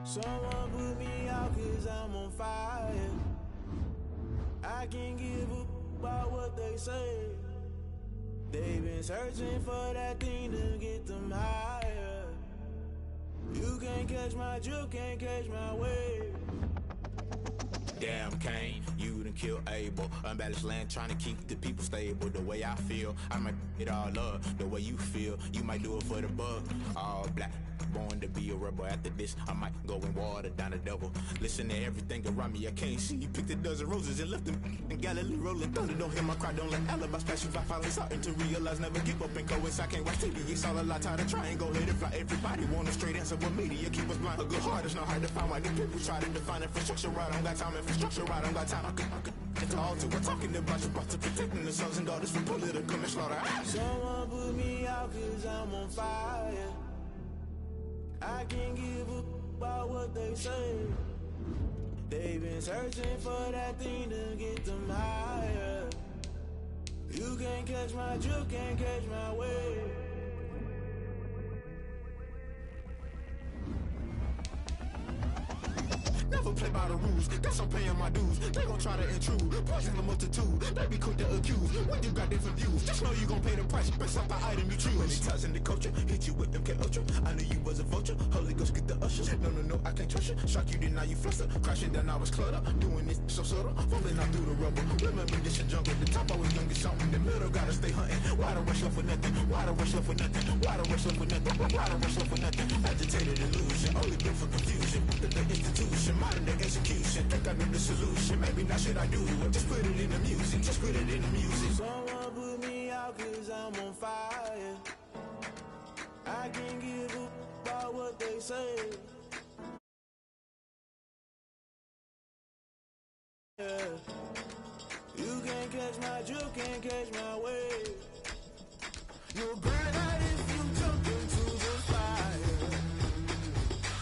Someone put me out cause I'm on fire. I can't give up about what they say. They've been searching for that thing to get them higher. You can't catch my drift, can't catch my wave. Damn Kane, you done killed Abel. Unbalanced land trying to keep the people stable. The way I feel, I might it all up. The way you feel, you might do it for the bug. All black, born to be a rebel. After this, I might go and water down the devil. Listen to everything around me, I can't see. You picked a dozen roses and left them in Galilee rolling thunder. Don't hear my cry, don't let alibis pass you by. Finally starting to realize, never give up and coincide. Can't watch TV, it's all a lot. Tired of trying, go let it fly. Everybody want a straight answer with media, keep us blind. A good heart is not hard to find. Why the people try to define infrastructure right? I don't got time, infrastructure right, I don't got time. I could get to all to. We're talking about you, about to protecting the sons and daughters from political manslaughter. Someone put me out cause I'm on fire. I can't give up about what they say. They've been searching for that thing to get them higher. You can't catch my drift, can't catch my wave. Never play by the rules, guess I'm paying my dues. They gon' try to intrude, poison the multitude. They be quick to accuse, when you got different views. Just know you gon' pay the price, based off the item you choose. Many times in the culture, hit you with them K-Ultra. I knew you was a vulture, Holy Ghost get the ushers. No, I can't trust you. Shock you, then now you fluster. Crashing down, I was cluttered. Doing this so subtle, falling out through the rubble. Remember this shit jungle, the top always young, get something. The middle gotta stay hunting. Why the rush love for nothing? Why the rush love for nothing? Why the rush love for nothing? Why the rush love for nothing? Agitated illusion, only built for confusion. The institution, modern day execution. Think I know the solution. Maybe not should I do it? Just put it in the music. Just put it in the music. Someone put me out cause I'm on fire. I can't give up about what they say. Yeah. You can't catch my drift, can't catch my wave. You'll burn out if you jump into the fire.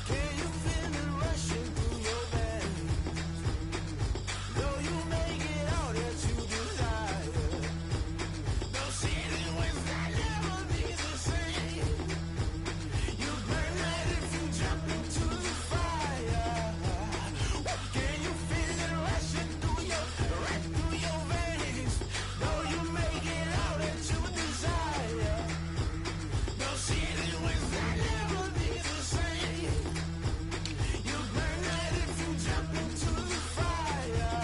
Can you feel it rushing through your veins? Though you make it all that you desire. No city was not never be the same. You burn out if you jump into the fire. Can you feel it rushing through your veins? Though you make it all that you desire. No city was not never be the same. You burn out if you jump into the fire.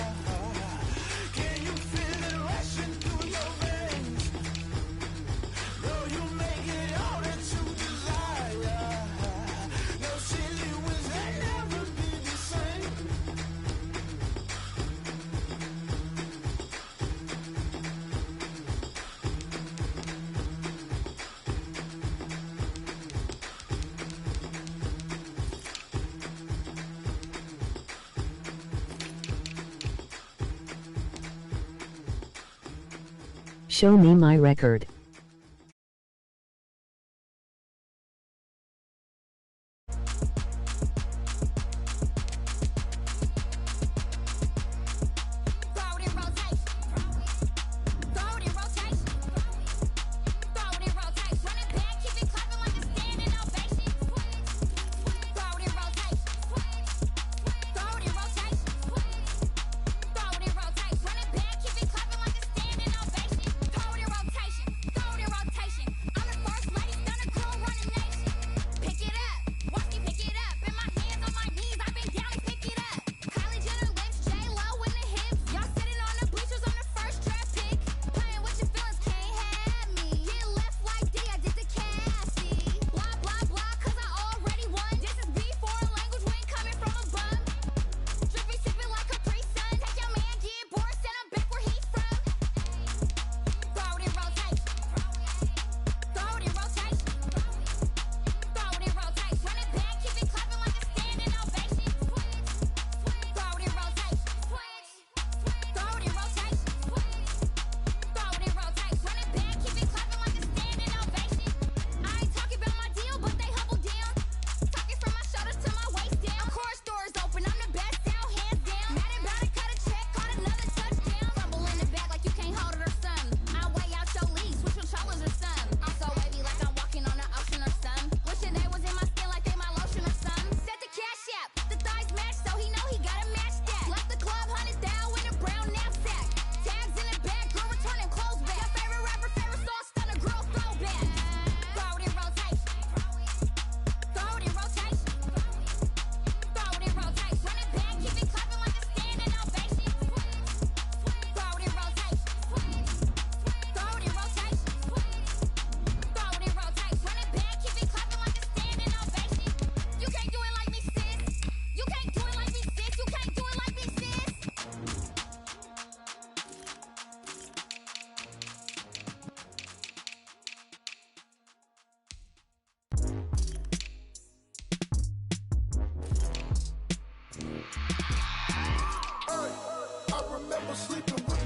Can you feel it rushing through your veins? Though you make it all that you desire. No city was not never be the same. Show me my record.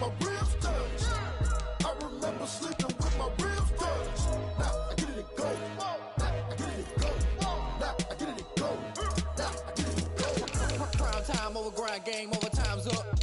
my ribs touched. I remember sleeping with my ribs touched. Now I get it and go. Now I get it and go. Now I get it and go. Now I get it and go. Prime time over grind game, over time's up.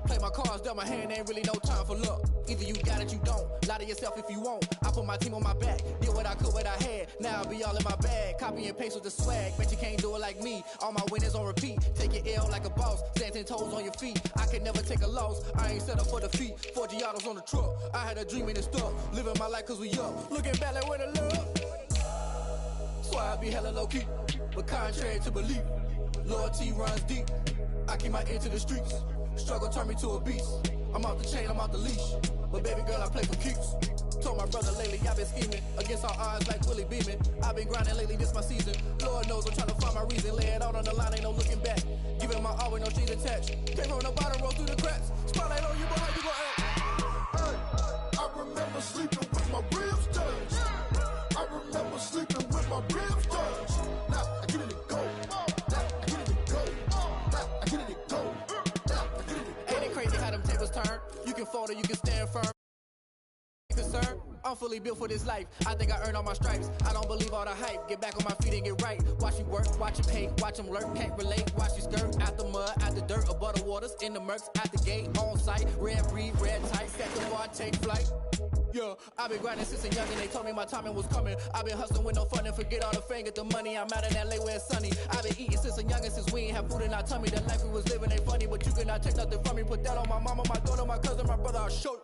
Play my cards, dealt my hand, ain't really no time for luck. Either you got it, you don't. Lie to yourself if you won't. I put my team on my back, did what I could, what I had. Now I'll be all in my bag, copy and paste with the swag. Bet you can't do it like me. All my winners on repeat. Take your L like a boss, stand 10 toes on your feet. I can never take a loss. I ain't set up for defeat. 4 Giottos on the truck. I had a dream and it stuck. Living my life cause we up. Looking back like where the love. So I be hella low key, but contrary to belief, loyalty runs deep. I keep my ear to the streets. Struggle turned me to a beast. I'm off the chain, I'm off the leash. But baby girl, I play for keeps. Told my brother lately, I've been scheming against all odds like Willie Beeman. I've been grinding lately, this my season. Lord knows I'm trying to find my reason. Lay it out on the line, ain't no looking back. Giving my all with no strings attached. Came from the bottom, roll through the cracks. Spotlight on you, but how you gon' act? Hey, I remember sleeping with my ribs touched. I remember sleeping with my ribs touched. Now I get it and go. Now I get it and go. Now I get it and go. Ain't it crazy how them tables turn? You can fold or you can stand firm. Concern, I'm fully built for this life. I think I earned all my stripes. I don't believe all the hype. Get back on my feet and get right. Watch you work, watch you pay, watch them lurk. Can't relate, watch you skirt. Out the mud, out the dirt, above the waters, in the murks, out the gate, on site. Red breed, red tight, set before I take flight. Yeah, I've been grinding since a young and they told me my timing was coming. I've been hustling with no fun and forget all the fame, get the money. I'm out in LA where it's sunny. I've been eating since a young and since we ain't have food in our tummy. The life we was living ain't funny, but you cannot take nothing from me. Put that on my mama, my daughter, my cousin, my brother, I'll show you.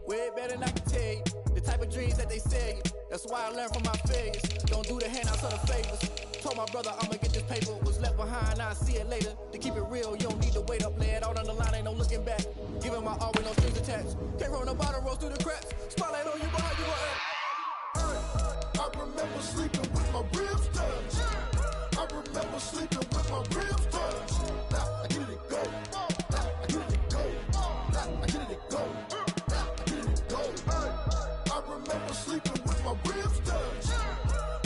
Way better than I can tell you. The type of dreams that they sell you. That's why I learned from my failures. Don't do the handouts or the favors. Told my brother I'ma get this paper. Was left behind, I'll see it later. To keep it real, you don't need to wait up. Lay it out on the line, ain't no looking back. Giving my all with no strings attached. Came from the bottom, rose through the cracks. Spotlight on you, but how you gon' act? I remember sleeping with my ribs touched. I remember sleeping with my ribs touched. Now I get it and go. Now I get it and go. Now I get it and go. I remember sleeping with my ribs touched.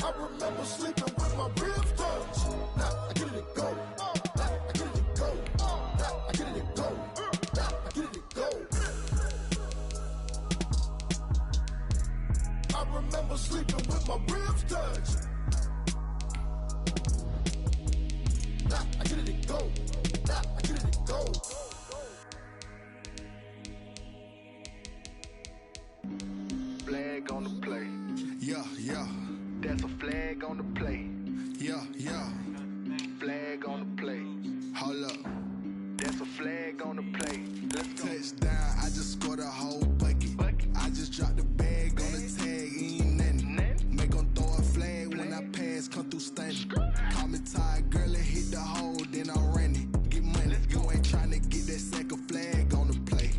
I remember sleeping with my ribs touched. Now I get it and go. Now I get it and go. Now I get it and go. Now I get it and go. I remember sleeping with my ribs touched. Now I get it and go. Now I get it and go. Flag on the play. Yeah, yeah. That's a flag on the play. Yeah, yeah. Flag on the play. Hold up. That's a flag on the play. Let's go. Touchdown, I just scored a whole bucket. I just dropped the bag on the tag, ain't nothing. Make 'em throw a flag when I pass, come through stunning. Call me tired, girl, and hit the hole, then I'm running. Get money, you ain't tryna get that second flag on the play.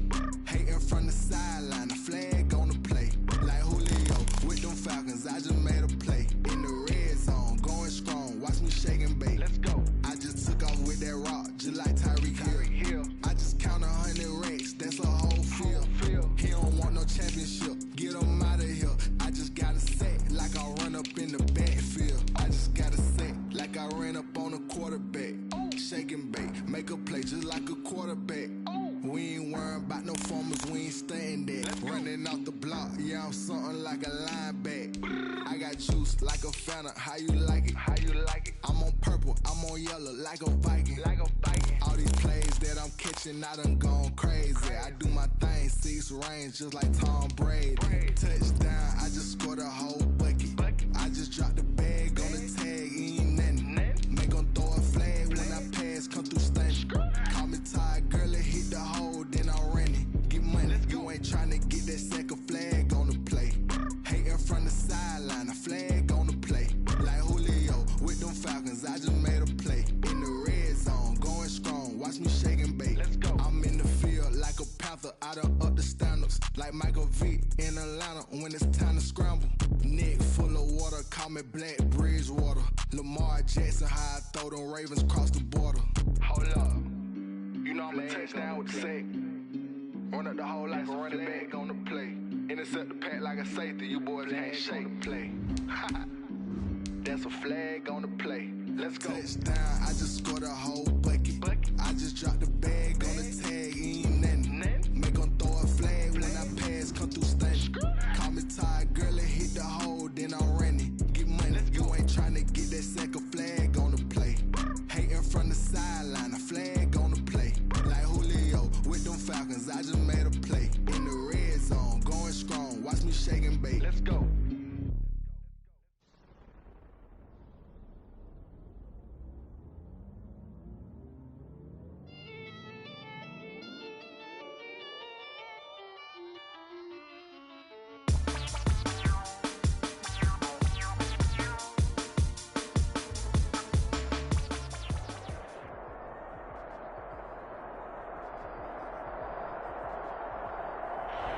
Hating from the sideline, a flag on the play. Like Julio with them Falcons, I just made a play. In the red zone, going strong, watch me shake and bake. Let's go. I just took off with that rock, just like Tyreek Hill. I just count 100 racks, that's a whole field. He don't want no championship, get him out of here. I just got a set, like I run up in the backfield. I just got a set, like I ran up on a quarterback. Shake and bake, make a play just like a quarterback. We ain't worrying about no formers, we ain't staying there. Running off the block, yeah, I'm something like a linebacker. I got juice like a Fanta, how you like it? How you like it? I'm on purple, I'm on yellow, like a Viking. Like a Viking. All these plays that I'm catching, I done gone crazy. I do my thing, 6 range, just like Tom Brady. Touchdown, I just scored a whole bucket. I just dropped the bag on the tag, ain't nothing. Make 'em throw a flag when I pass, come through stunning. Call me tired, girl, and hit the hole, then I'm running. Get money, you ain't tryna get that second flag on the play. Hating from the sideline, a flag on the play. Like Julio with them Falcons, I just made a play. In the red zone, going strong, watch me shake and bake. Let's go. I'm in the field like a Panther, I done up the standards. Like Michael Vick in Atlanta when it's time to scramble. Neck full of water, call me Black Bridgewater. Lamar Jackson, how I throw them Ravens across the border. Hold up. You know I'm a touchdown with the sack. Run up the whole like a running back on the play. Intercept the pack like a safety. You boys ain't shake the play. That's a flag on the play. Let's go. Touchdown, I just scored a whole bucket. I just dropped the bag on the tag, ain't nothing.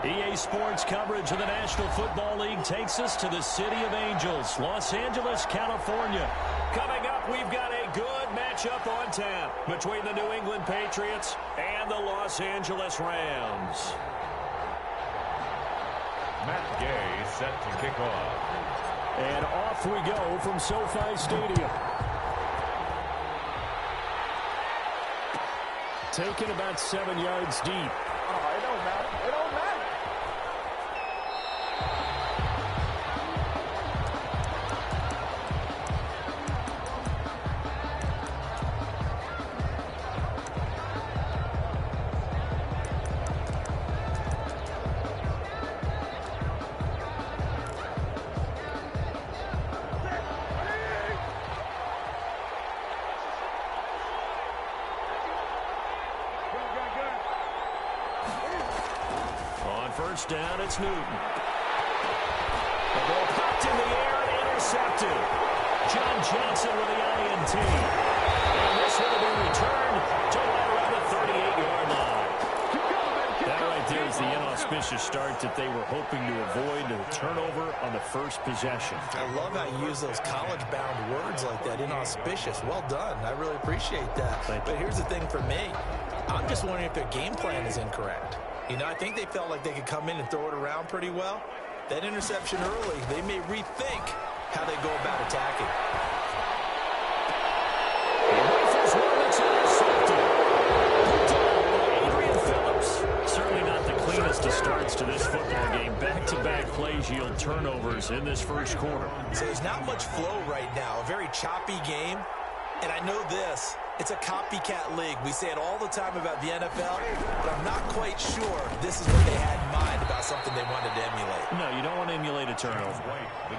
EA Sports coverage of the National Football League takes us to the City of Angels, Los Angeles, California. Coming up, we've got a good matchup on tap between the New England Patriots and the Los Angeles Rams. Matt Gay set to kick off. And off we go from SoFi Stadium. Taken about 7 yards deep. Oh, it don't matter. It don't matter. First down, it's Newton. The ball popped in the air and intercepted. John Johnson with the INT. And this will be returned to right around the 38-yard line. That right there is the inauspicious start that they were hoping to avoid, a turnover on the first possession. I love how you use those college-bound words like that, inauspicious. Well done. I really appreciate that. But here's the thing for me. I'm just wondering if their game plan is incorrect. You know, I think they felt like they could come in and throw it around pretty well. That interception early, they may rethink how they go about attacking. Adrian Phillips. Certainly not the cleanest of starts to this football game. Back-to-back plays yield turnovers in this first quarter. So there's not much flow right now. A very choppy game. And I know this. It's a copycat league. We say it all the time about the NFL, but I'm not quite sure this is what they had in mind about something they wanted to emulate. No, you don't want to emulate a turnover.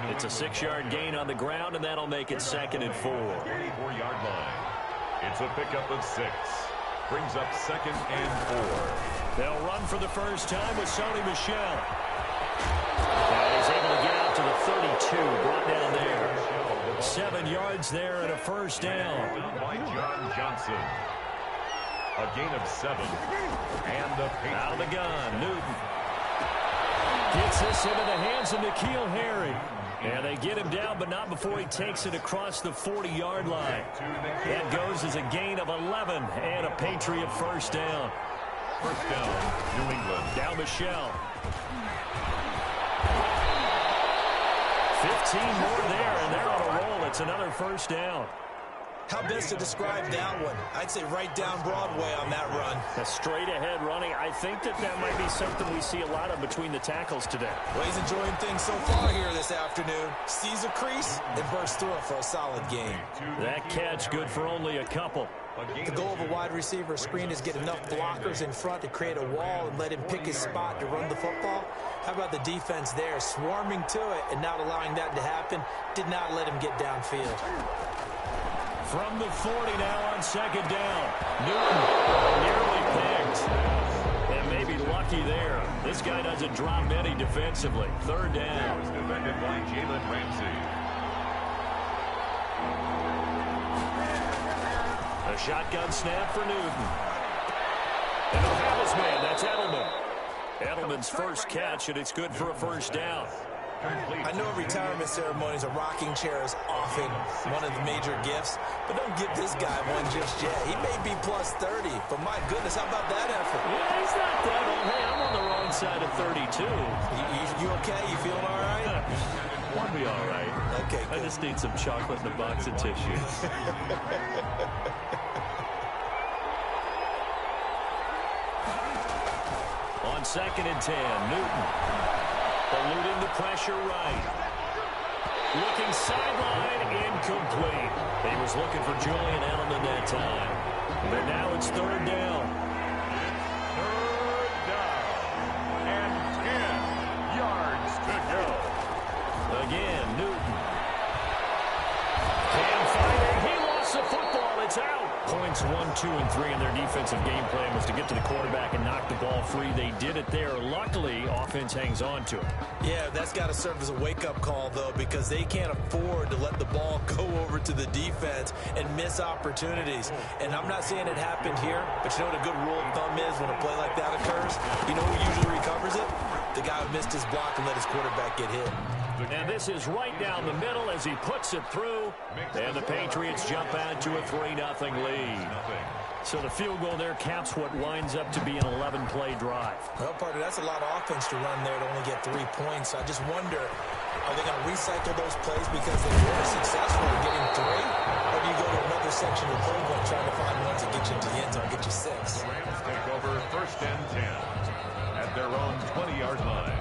It's a 6-yard gain on the ground, and that'll make it 2nd and 4. 44-yard line. It's a pickup of 6. Brings up 2nd and 4. They'll run for the first time with Sony Michel. And he's able to get out to the 32, brought down there. 7 yards there and a first down. By John Johnson. A gain of 7. And the out of the gun, Newton. Gets this into the hands of N'Keal Harry. And they get him down, but not before he takes it across the 40-yard line. That goes as a gain of 11 and a Patriot first down. First down, New England. Down Michel. 15 more there, and they're on a roll. It's another first down. How best to describe that one? I'd say right down Broadway on that run. A straight-ahead running. I think that might be something we see a lot of between the tackles today. Well, he's enjoying things so far here this afternoon. Sees a crease and bursts through it for a solid game. That catch good for only a couple. The goal of a wide receiver screen is get enough blockers in front to create a wall and let him pick his spot to run the football. How about the defense there, swarming to it and not allowing that to happen? Did not let him get downfield. From the 40 now on 2nd down. Newton nearly picked. And maybe lucky there. This guy doesn't drop many defensively. 3rd down. Defended by Jalen Ramsey. A shotgun snap for Newton. And he'll have his man. That's Edelman. Edelman's first catch, and it's good for a first down. I know retirement ceremonies, a rocking chair is often one of the major gifts, but don't give this guy one just yet. He may be plus 30, but my goodness, how about that effort? Yeah, he's not that old. Hey, I'm on the wrong side of 32. You okay? You feeling all right? I'll be all right. Okay, good. I just need some chocolate and a box of tissues. On 2nd and 10, Newton. Eluding the pressure right. Looking sideline, incomplete. He was looking for Julian Edelman that time. But now it's 3rd down. 3rd down. And 10 yards to go. Again, Newton. Can't find it. He lost the football. It's out. points 1, 2, and 3 in their defensive game plan was to get to the quarterback and knock the ball free. They did it there. Luckily, offense hangs on to it. Yeah, that's got to serve as a wake-up call, though, because they can't afford to let the ball go over to the defense and miss opportunities. And I'm not saying it happened here, but you know what a good rule of thumb is when a play like that occurs? You know who usually recovers it? The guy who missed his block and let his quarterback get hit. And this is right down the middle as he puts it through. And the Patriots jump out to a 3-0 lead. So the field goal there caps what winds up to be an 11-play drive. Well, partner, that's a lot of offense to run there to only get 3 points. I just wonder, are they going to recycle those plays because they were successful in getting 3? Or do you go to another section of the playbook trying to find ones that get you into the end zone, get you 6? The Rams take over 1st and 10 at their own 20-yard line.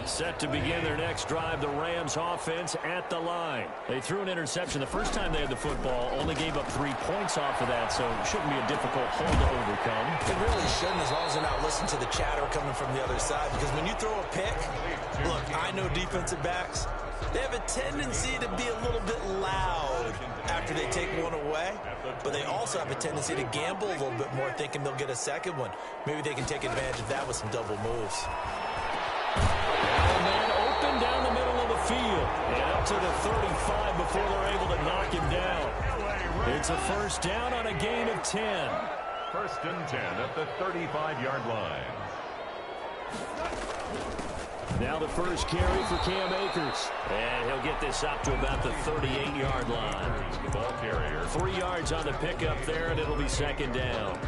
Set to begin their next drive, the Rams offense at the line. They threw an interception the first time they had the football, only gave up 3 points off of that, so it shouldn't be a difficult hole to overcome. It really shouldn't, as long as they're not listening to the chatter coming from the other side, because when you throw a pick, look, I know defensive backs, they have a tendency to be a little bit loud after they take one away, but they also have a tendency to gamble a little bit more, thinking they'll get a second one. Maybe they can take advantage of that with some double moves. Man open down the middle of the field and up to the 35 before they're able to knock him down. It's a first down on a gain of 10. 1st and 10 at the 35-yard line. Now the first carry for Cam Akers. And he'll get this up to about the 38-yard line. The ball carrier. 3 yards on the pickup there, and it'll be 2nd down.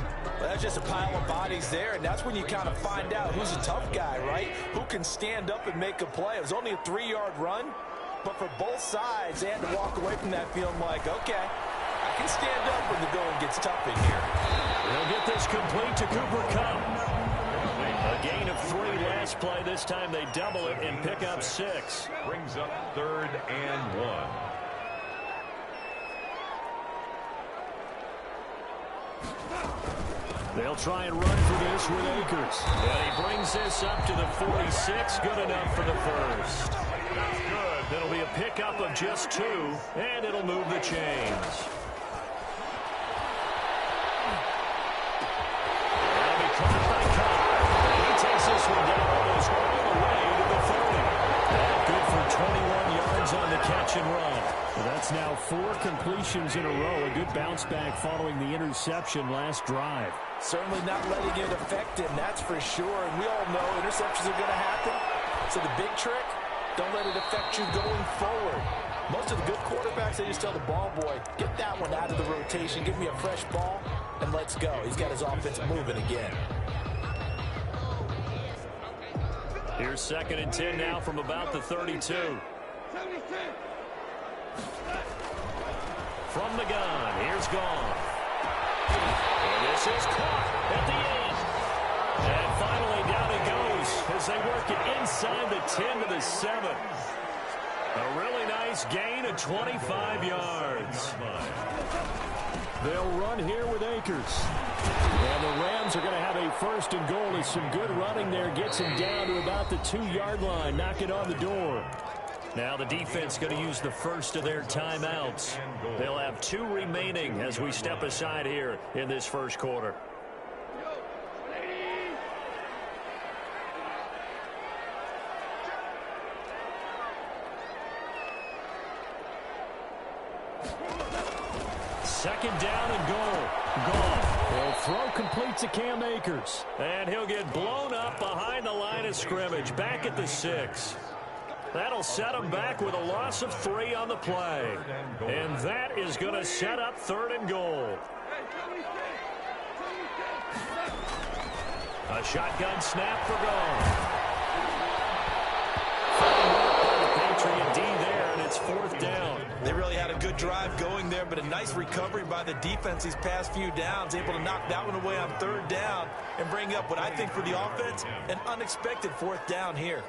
Well, that's just a pile of bodies there, and that's when you kind of find out who's a tough guy, right? Who can stand up and make a play. It was only a 3-yard run, but for both sides, they had to walk away from that feeling like, okay, I can stand up when the going gets tough in here. They'll get this complete to Cooper Kupp. A gain of 3 last play. This time they double it and pick up 6. Brings up 3rd and 1. They'll try and run for this with Akers. And he brings this up to the 46. Good enough for the first. That's good. It'll be a pickup of just 2, and it'll move the chains. That'll be caught by Kupp. He takes this one down almost all the way to the 30. And good for 21 yards on the catch and run. Well, that's now 4 completions in a row. A good bounce back following the interception last drive. Certainly not letting it affect him, that's for sure. And we all know interceptions are going to happen. So the big trick, don't let it affect you going forward. Most of the good quarterbacks, they just tell the ball boy, get that one out of the rotation, give me a fresh ball, and let's go. He's got his offense moving again. Here's 2nd and 10 now from about the 32. From the gun, here's Gone. And this is caught at the end. And finally down it goes as they work it inside the 10 to the 7. A really nice gain of 25 yards. They'll run here with Akers. And the Rams are going to have a 1st and goal as some good running there gets him down to about the 2-yard line. Knock it on the door. Now the defense going to use the first of their timeouts. They'll have 2 remaining as we step aside here in this first quarter. Second down and goal. Gone. They'll throw complete to Cam Akers. And he'll get blown up behind the line of scrimmage. Back at the 6. That'll set him back with a loss of 3 on the play. And that is going to set up 3rd and goal. A shotgun snap for Gone. Patriot D there, and it's 4th down. They really had a good drive going there, but a nice recovery by the defense these past few downs, able to knock that one away on 3rd down and bring up what I think for the offense, an unexpected 4th down here.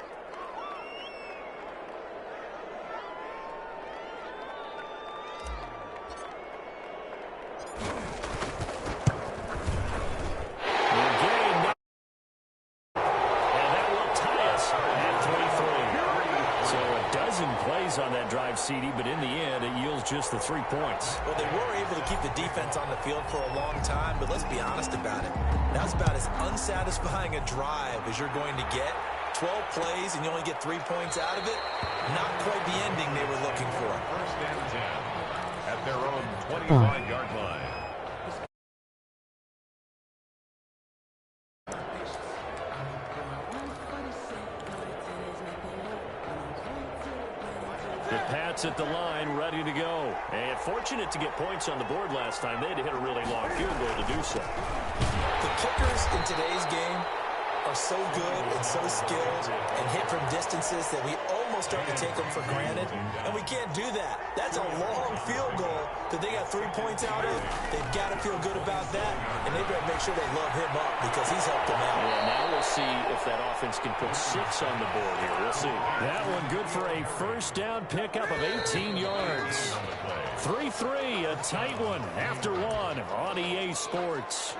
plays on that drive, CD, but in the end, it yields just the 3 points. Well, they were able to keep the defense on the field for a long time, but let's be honest about it. That's about as unsatisfying a drive as you're going to get. 12 plays and you only get 3 points out of it. Not quite the ending they were looking for. First and 10 at their own 25-yard line. The Pats at the line, ready to go. And fortunate to get points on the board last time. They had to hit a really long field goal to do so. The kickers in today's game are so good and so skilled and hit from distances that we almost start to take them for granted, and we can't do that. That's a long field goal that they got 3 points out of. They've got to feel good about that, and they better make sure they love him up because he's helped them out. Yeah, now we'll see if that offense can put 6 on the board here. We'll see. That one good for a first down pickup of 18 yards. 3-3, a tight one after one on EA Sports.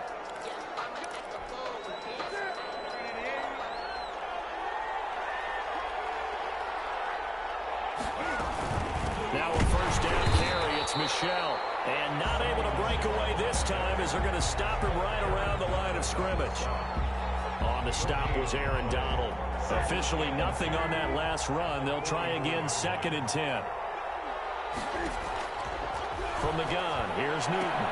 Now a first down carry. It's Michel. And not able to break away this time as they're going to stop him right around the line of scrimmage. On the stop was Aaron Donald. Officially nothing on that last run. They'll try again, 2nd and 10. From the gun, here's Newton.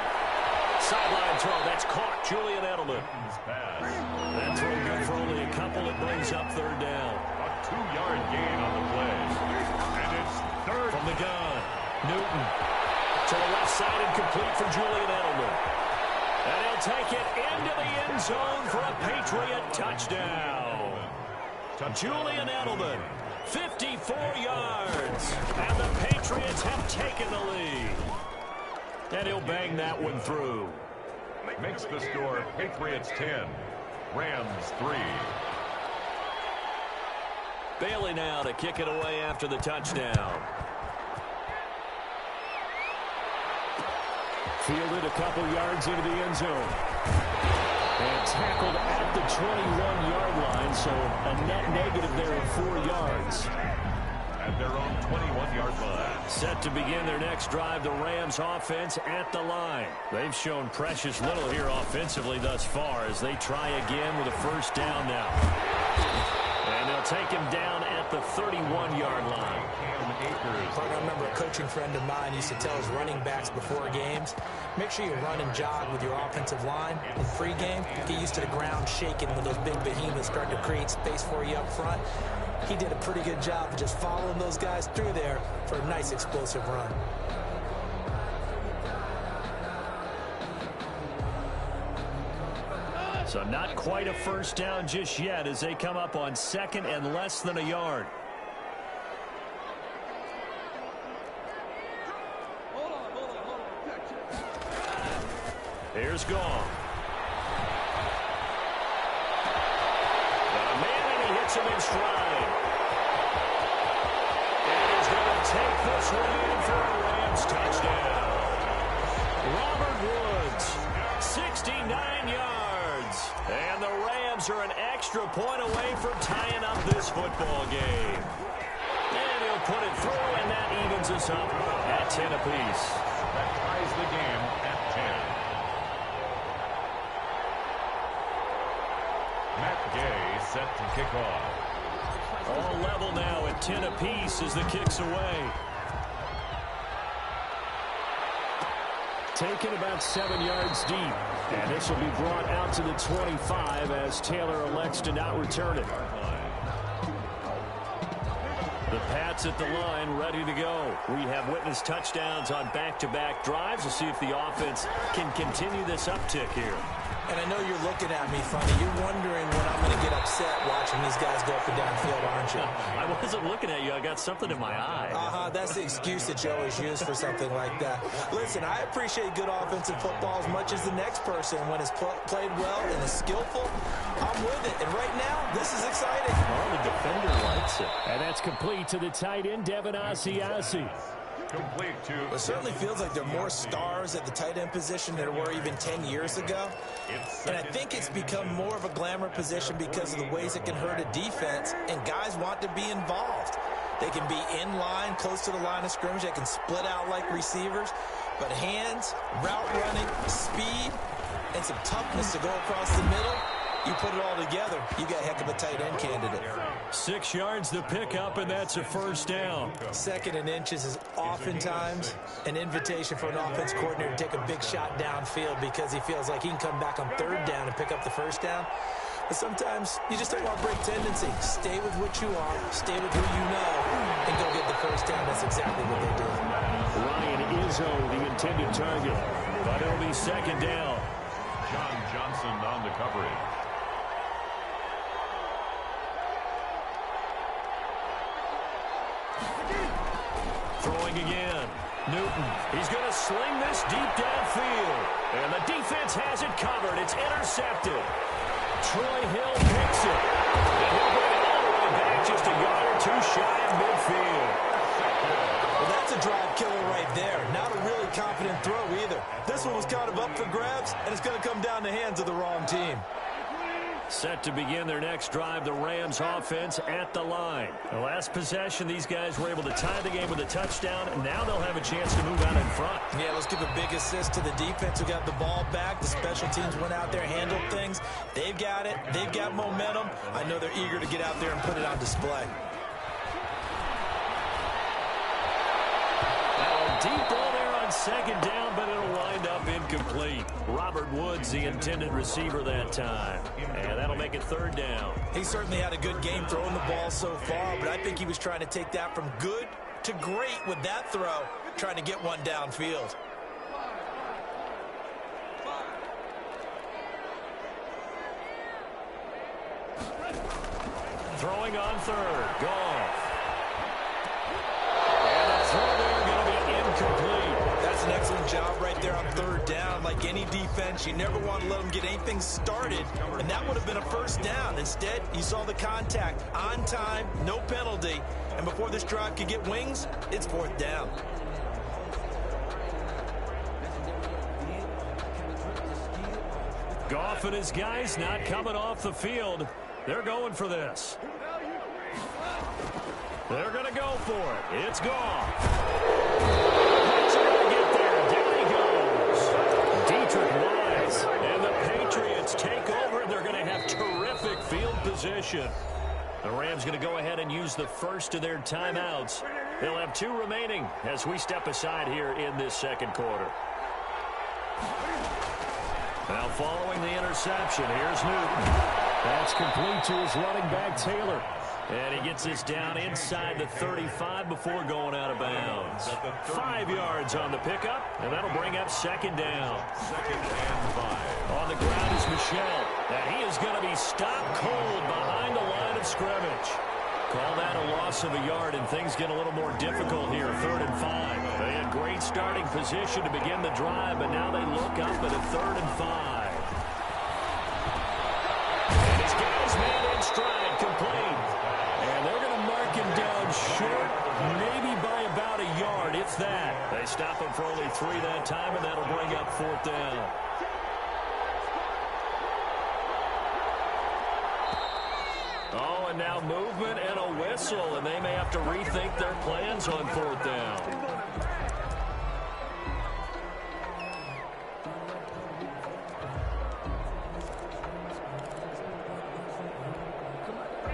Sideline throw. That's caught. Julian Edelman. That throw good for only a couple. It brings up 3rd down. A 2-yard gain on the play. And it's 3rd. From the gun, Newton. To the left side and complete for Julian Edelman. And he'll take it into the end zone for a Patriot touchdown. Julian Edelman, 54 yards. And the Patriots have taken the lead. And he'll bang that one through. Makes the score Patriots 10, Rams 3. Bailey now to kick it away after the touchdown. Fielded a couple yards into the end zone. And tackled at the 21-yard line, so a net negative there of 4 yards. At their own 21-yard line. Set to begin their next drive, the Rams offense at the line. They've shown precious little here offensively thus far as they try again with a first down now. And they'll take him down at the 31-yard line. I remember a coaching friend of mine used to tell his running backs before games, make sure you run and jog with your offensive line in pregame. Get used to the ground shaking when those big behemoths start to create space for you up front. He did a pretty good job of just following those guys through there for a nice explosive run. So not quite a first down just yet as they come up on 2nd and less than a yard. Here's Gong. The man, and he hits him in stride. And he's going to take this one in for a Rams touchdown. Robert Woods, 69 yards. And the Rams are an extra point away from tying up this football game. And he'll put it through, and that evens us up at 10 apiece. That ties the game at 10. Matt Gay set to kick off. All level now at 10 apiece as the kick's away. Taken about 7 yards deep. And this will be brought out to the 25 as Taylor elects to not return it. The Pats at the line, ready to go. We have witnessed touchdowns on back-to-back drives. We'll see if the offense can continue this uptick here. And I know you're looking at me funny. You're wondering when I'm going to get upset watching these guys go up and down field, aren't you? I wasn't looking at you. I got something in my eye. That's the excuse that you always use for something like that. Listen, I appreciate good offensive football as much as the next person. When it's played well and is skillful, I'm with it. And right now, this is exciting. Oh, the defender likes it. And that's complete to the tight end, Devin Asiasi. Complete to. It certainly feels like there are more stars at the tight end position than there were even 10 years ago. And I think it's become more of a glamour position because of the ways it can hurt a defense, and guys want to be involved. They can be in line, close to the line of scrimmage. They can split out like receivers. But hands, route running, speed, and some toughness to go across the middle, you put it all together, you got a heck of a tight end candidate. 6 yards to pick up, and that's a first down. 2nd and inches is oftentimes an invitation for an offense coordinator to take a big shot downfield because he feels like he can come back on 3rd down and pick up the first down. But sometimes you just don't want to break tendency. Stay with what you are, stay with who you know, and go get the first down. That's exactly what they did. Ryan Izzo, the intended target, but it'll be 2nd down. John Johnson on the coverage. Throwing again. Newton. He's going to sling this deep downfield. And the defense has it covered. It's intercepted. Troy Hill picks it. And he'll bring it all the way back just a yard or 2 shy of midfield. Well, that's a drive killer right there. Not a really confident throw either. This one was kind of up for grabs, and it's going to come down the hands of the wrong team. Set to begin their next drive, the Rams offense at the line. The last possession, these guys were able to tie the game with a touchdown, and now they'll have a chance to move out in front. Yeah, let's give a big assist to the defense who got the ball back. The special teams went out there, handled things. They've got it. They've got momentum. I know they're eager to get out there and put it on display. Deep ball there on 2nd down, but it'll wind up incomplete. Robert Woods, the intended receiver that time. And that'll make it 3rd down. He certainly had a good game throwing the ball so far, but I think he was trying to take that from good to great with that throw, trying to get one downfield. Throwing on 3rd. Goff. And the throw there going to be incomplete. That's an excellent job right there on 3rd down. Like any defense, you never want to let them get anything started, and that would have been a first down. Instead, you saw the contact on time, no penalty, and before this drive could get wings, it's 4th down. Goff and his guys not coming off the field. They're going for this. They're going to go for it. It's Goff. He's going to get there. Down he goes. Dietrich Wise. And the Patriots take over. They're going to have terrific field position. The Rams going to go ahead and use the first of their timeouts. They'll have 2 remaining as we step aside here in this 2nd quarter. Now following the interception, here's Newton. That's complete to his running back, Taylor. And he gets this down inside the 35 before going out of bounds. 5 yards on the pickup, and that'll bring up 2nd down. 2nd and 5. On the ground is Michel. And he is going to be stopped cold behind the line of scrimmage. Call that a loss of a yard, and things get a little more difficult here, 3rd and 5. They had great starting position to begin the drive, but now they look up at a 3rd and 5. And his guys man in stride, complete. And they're going to mark him down short, maybe by about a yard, if that. They stop him for only 3 that time, and that'll bring up 4th down. Oh, and now movement and a whistle, and they may have to rethink their plans on 4th down.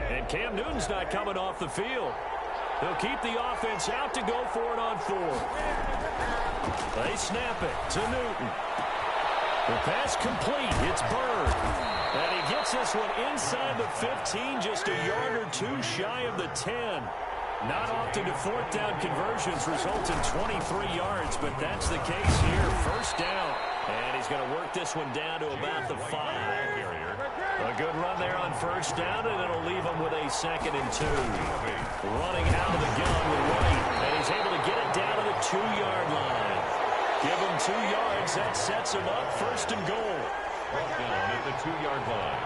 And Cam Newton's not coming off the field. They'll keep the offense out to go for it on 4th. They snap it to Newton. The pass complete. It's Bird. And he gets this one inside the 15, just a yard or 2 shy of the 10. Not often do 4th down conversions result in 23 yards, but that's the case here. 1st down. And he's going to work this one down to about the 5. A good run there on 1st down, and it'll leave him with a 2nd and 2. Running out of the gun with White, and he's able to get it down to the 2-yard line. Give him 2 yards. That sets him up 1st and goal. Down at the 2-yard line.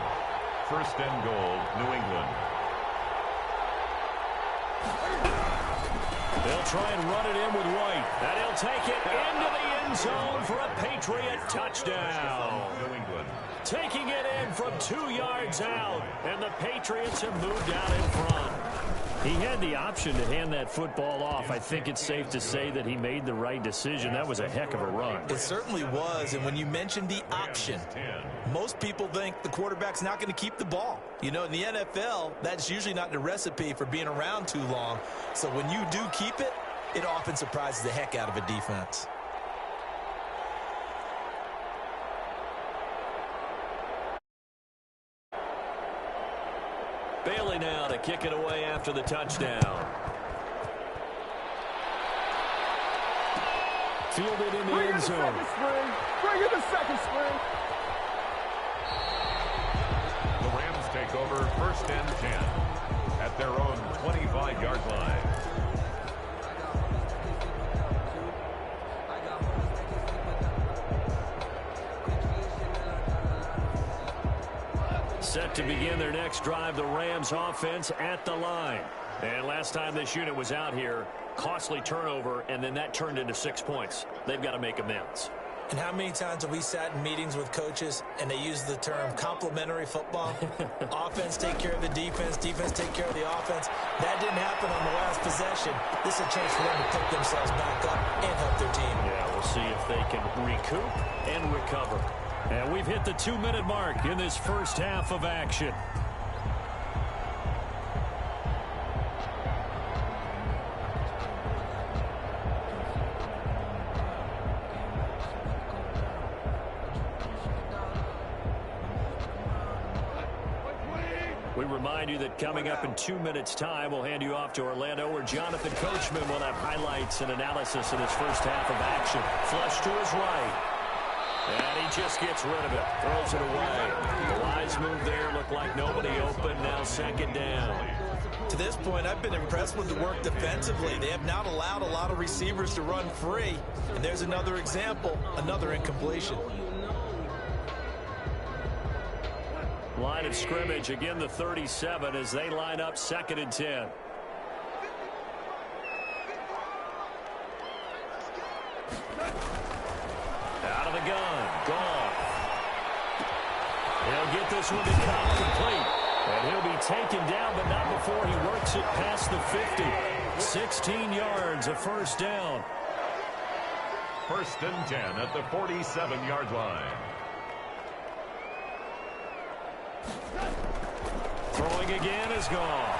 1st and goal, New England. They'll try and run it in with White. And he'll take it into the end zone for a Patriot touchdown. New England. Taking it in from 2 yards out. And the Patriots have moved out in front. He had the option to hand that football off. I think it's safe to say that he made the right decision. That was a heck of a run. It certainly was, and when you mentioned the option, most people think the quarterback's not going to keep the ball. You know, in the NFL, that's usually not the recipe for being around too long. So when you do keep it, it often surprises the heck out of a defense. Bailey now to kick it away after the touchdown. Fielded in the end zone. Bring in the second string. The Rams take over 1st and 10 at their own 25-yard line. Set to begin their next drive, the Rams offense at the line. And last time this unit was out here, costly turnover, and then that turned into 6 points. They've got to make amends. And how many times have we sat in meetings with coaches and they use the term complementary football? Offense take care of the defense, defense take care of the offense. That didn't happen on the last possession. This is a chance for them to pick themselves back up and help their team. Yeah, we'll see if they can recoup and recover. And we've hit the 2-minute mark in this first half of action. We remind you that coming up in 2 minutes' time, we'll hand you off to Orlando, where Jonathan Coachman will have highlights and analysis in his first half of action. Flush to his right. And he just gets rid of it. Throws it away. The wise move there. Looked like nobody open. Now 2nd down. To this point, I've been impressed with the work defensively. They have not allowed a lot of receivers to run free. And there's another example, another incompletion. Line of scrimmage, again the 37 as they line up 2nd and 10. Out of the gun. Gone. He'll get this one to come complete. And he'll be taken down, but not before he works it past the 50. 16 yards, a 1st down. 1st and 10 at the 47-yard line. Throwing again is gone.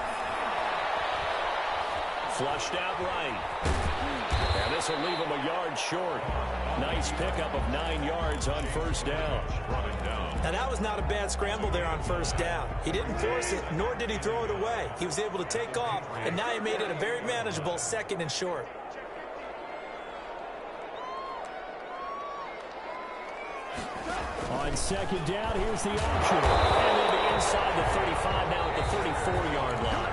Flushed out right. And this will leave him a yard short. Nice pickup of 9 yards on 1st down. Now that was not a bad scramble there on 1st down. He didn't force it, nor did he throw it away. He was able to take off, and now he made it a very manageable 2nd and short. On 2nd down, here's the option. And they'll be inside the 35 now at the 34-yard line.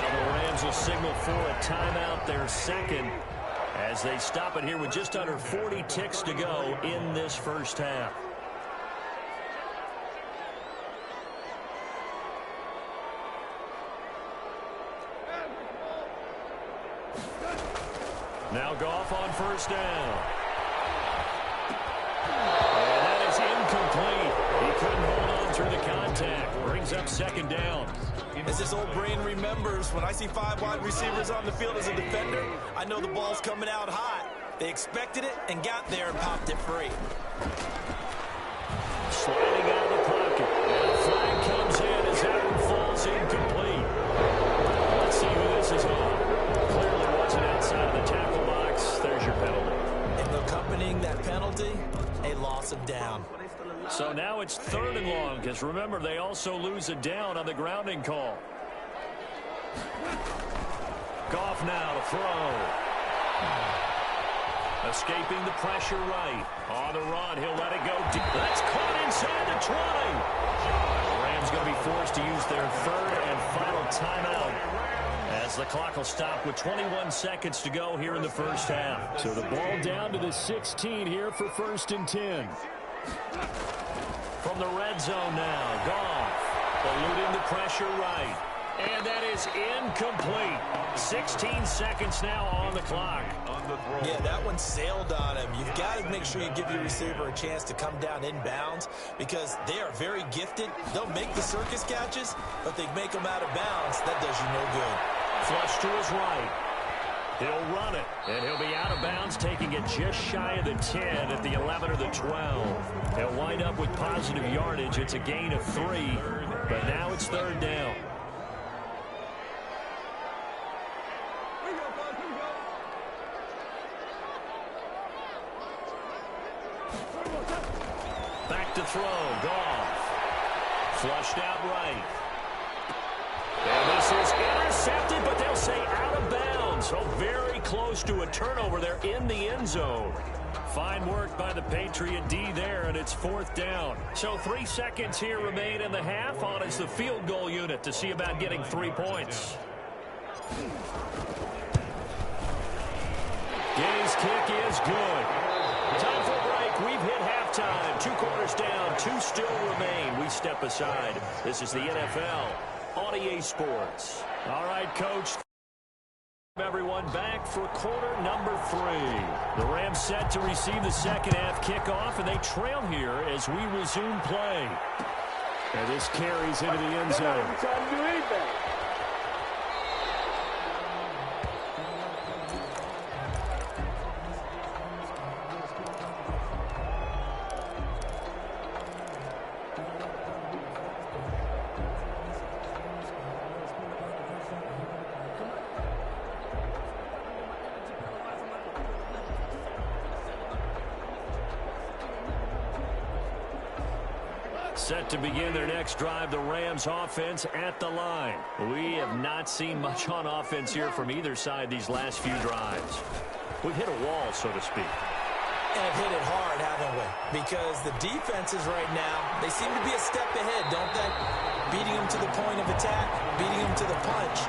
Now the Rams will signal for a timeout, their 2nd, as they stop it here with just under 40 ticks to go in this first half. Now Goff on 1st down. And that is incomplete. He couldn't hold on through the contact. Brings up 2nd down. As this old brain remembers, when I see 5 wide receivers on the field as a defender, I know the ball's coming out hot. They expected it and got there and popped it free. Sliding out of the pocket. And a flag comes in as that one falls incomplete. Let's see who this is on. Clearly wasn't outside of the tackle box. There's your penalty. And accompanying that penalty, a loss of down. So now it's 3rd and long, because remember, they also lose a down on the grounding call. Goff now to throw. Escaping the pressure right. On the run, he'll let it go deep. That's caught inside the 20. The Rams going to be forced to use their 3rd and final timeout, as the clock will stop with 21 seconds to go here in the first half. So the ball down to the 16 here for 1st and 10. From the red zone now, Goff eluding the pressure right. And that is incomplete. 16 seconds now on the clock. Yeah, that one sailed on him. You've got to make sure you give your receiver a chance to come down inbounds because they are very gifted. They'll make the circus catches, but they make them out of bounds. That does you no good. Flush to his right. He'll run it, and he'll be out of bounds, taking it just shy of the 10 at the 11 or the 12. He'll wind up with positive yardage. It's a gain of 3, but now it's third down. Back to throw, Goff. Flushed out right. And this is intercepted, but they'll say out of bounds. So very close to a turnover there in the end zone. Fine work by the Patriot D there, and it's fourth down. So 3 seconds here remain in the half. On is the field goal unit to see about getting 3 points. Gay's kick is good. Time for a break. We've hit halftime. 2 quarters down. 2 still remain. We step aside. This is the NFL on EA Sports. All right, Coach. Everyone back for quarter number 3. The Rams set to receive the second half kickoff, and they trail here as we resume play. And this carries into the end zone. Set to begin their next drive, the Rams offense at the line. We have not seen much on offense here from either side these last few drives. We've hit a wall, so to speak. And hit it hard, haven't we? Because the defenses right now, they seem to be a step ahead, don't they? Beating them to the point of attack, beating them to the punch.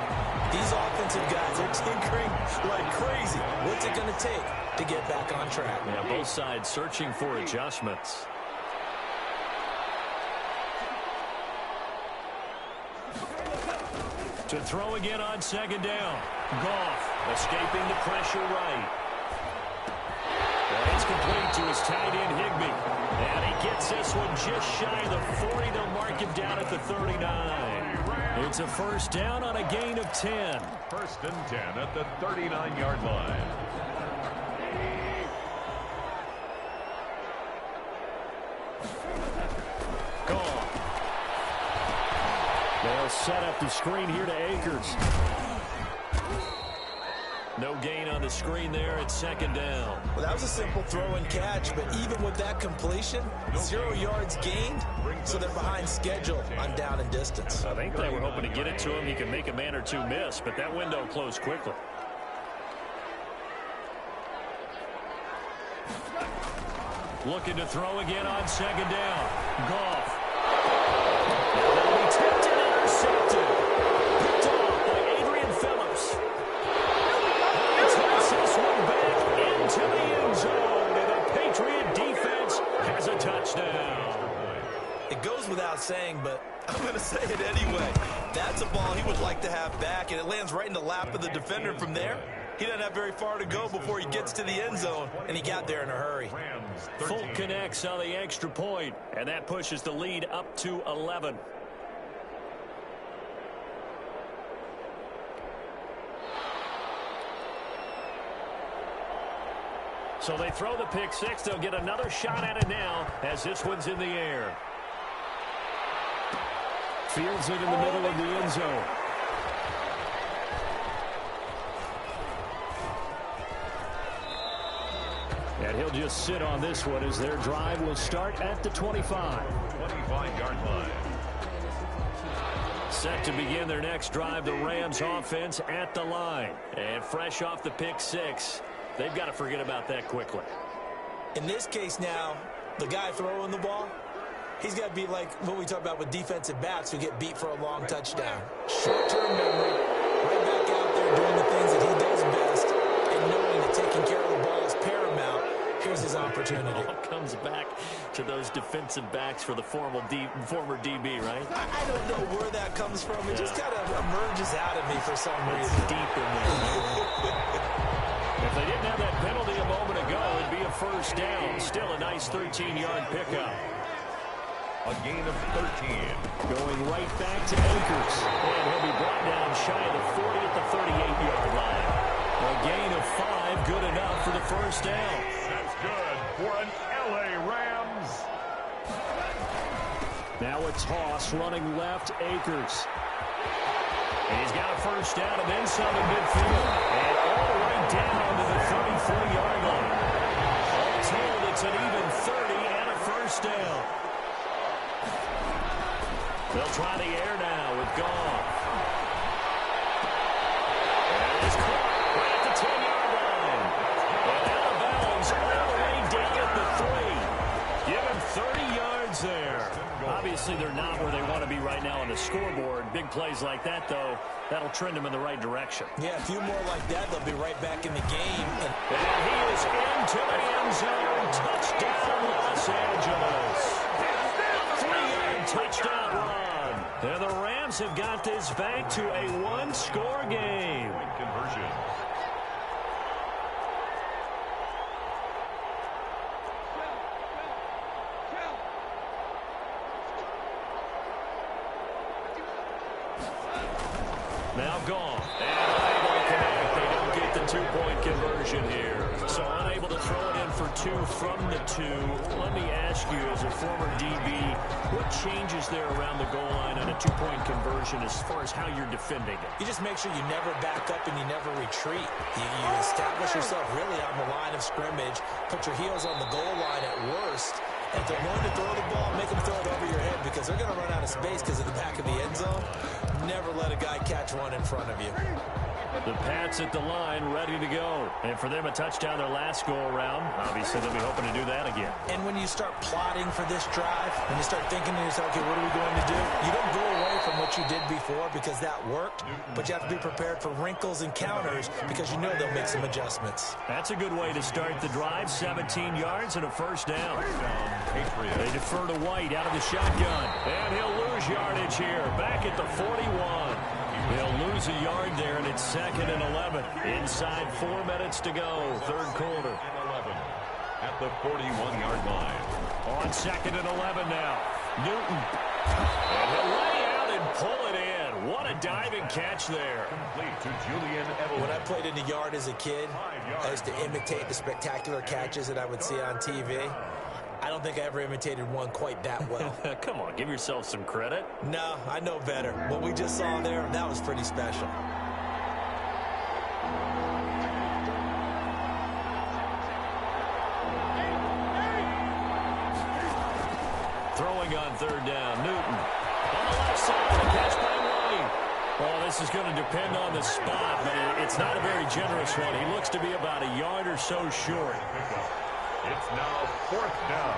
These offensive guys are tinkering like crazy. What's it going to take to get back on track? Yeah, both sides searching for adjustments. To throw again on second down. Goff escaping the pressure right. It's complete to his tight end, Higbee. And he gets this one just shy of the 40. They'll mark him down at the 39. It's a first down on a gain of 10. First and 10 at the 39-yard line. Goff. They'll set up the screen here to Akers. No gain on the screen there at second down. Well, that was a simple throw and catch, but even with that completion, 0 yards gained, so they're behind schedule on down and distance. I think they were hoping to get it to him. He can make a man or two miss, but that window closed quickly. Looking to throw again on second down. Goff. That'll be tipped and intercepted. Picked off by Adrian Phillips. He takes this one back into the end zone, and the Patriot defense has a touchdown. It goes without saying, but I'm going to say it anyway. That's a ball he would like to have back, and it lands right in the lap of the defender from there. He doesn't have very far to go before he gets to the end zone, and he got there in a hurry. Full connects on the extra point, and that pushes the lead up to 11. So they throw the pick six. They'll get another shot at it now as this one's in the air. Fields it in the middle of the end zone. And he'll just sit on this one as their drive will start at the 25. 25-yard line. Set to begin their next drive, the Rams offense at the line. And fresh off the pick six, they've got to forget about that quickly. In this case now, the guy throwing the ball, he's got to be like what we talk about with defensive backs who get beat for a long touchdown. Short-term memory, right back out there doing the things that he does best, and knowing that taking care of the ball is paramount. Here's his opportunity. opportunity. It all comes back to those defensive backs for the former DB, right? I don't know where that comes from. It just kind of emerges out of me for some reason. It's deep in there. If they didn't have that penalty a moment ago, it'd be a first down. Still a nice 13-yard pickup. A gain of 13. Going right back to Akers. And he'll be brought down shy of the 40 at the 38-yard line. A gain of 5, good enough for the first down. That's good for an LA Rams. Now a toss running left, Akers. And he's got a first down and then some in midfield. And all the way down to the 34-yard line. All told, it's an even 30 and a first down. They'll try the air now with Goff. And it's caught right at the 10-yard line. And out of bounds all the way down at the 3. Give him 30 yards there. Obviously, they're not where they want to be right now on the scoreboard. Big plays like that, though, that'll trend them in the right direction. Yeah, a few more like that, they'll be right back in the game. And he is into the end zone. Touchdown, Los Angeles. 3-yard touchdown run. And the Rams have got this back to a one-score game. Point conversion. Now gone. And unable to connect. They don't get the two-point conversion here. So unable to throw it in for 2 from the 2. Let me ask you, as a former DB, what changes there around the goal line on a two-point conversion as far as how you're defending it? You just make sure you never back up and you never retreat. You establish yourself really on the line of scrimmage, put your heels on the goal line at worst, and if they're going to throw the ball, make them throw it over your head because they're going to run out of space because of the back of the end zone. Never let a guy catch one in front of you. The Pats at the line, ready to go. And for them, a touchdown their last go-around. Obviously, they'll be hoping to do that again. And when you start plotting for this drive, when you start thinking to yourself, okay, what are we going to do? You don't go away from what you did before because that worked, but you have to be prepared for wrinkles and counters because you know they'll make some adjustments. That's a good way to start the drive. 17 yards and a first down. Patriots. They defer to White out of the shotgun. And he'll lose yardage here. Back at the 41. They'll lose a yard there, and it's 2nd and 11. Inside 4 minutes to go, third quarter. And 11 at the 41-yard line. On 2nd and 11 now. Newton. And he'll lay out and pull it in. What a diving catch there. Complete to Julian Edelman. When I played in the yard as a kid, I used to imitate the spectacular catches that I would see on TV. I don't think I ever imitated one quite that well. Come on, give yourself some credit. No, I know better. What we just saw there, that was pretty special. Throwing on 3rd down, Newton. On the left side, a catch by White. Well, this is going to depend on the spot, but it's not a very generous one. He looks to be about a yard or so short. It's now 4th down.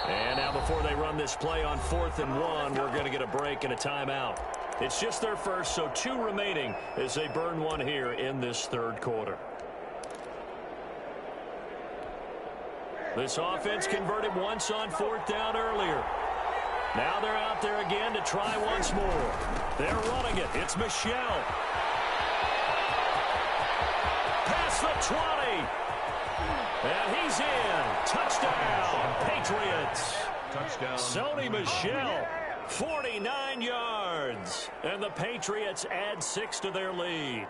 And now before they run this play on 4th and 1, we're going to get a break and a timeout. It's just their first, so 2 remaining as they burn one here in this third quarter. This offense converted once on 4th down earlier. Now they're out there again to try once more. They're running it. It's Michelle. Past the 20. And he's in. Touchdown, Patriots. Touchdown. Sony Michel, 49 yards. And the Patriots add 6 to their lead.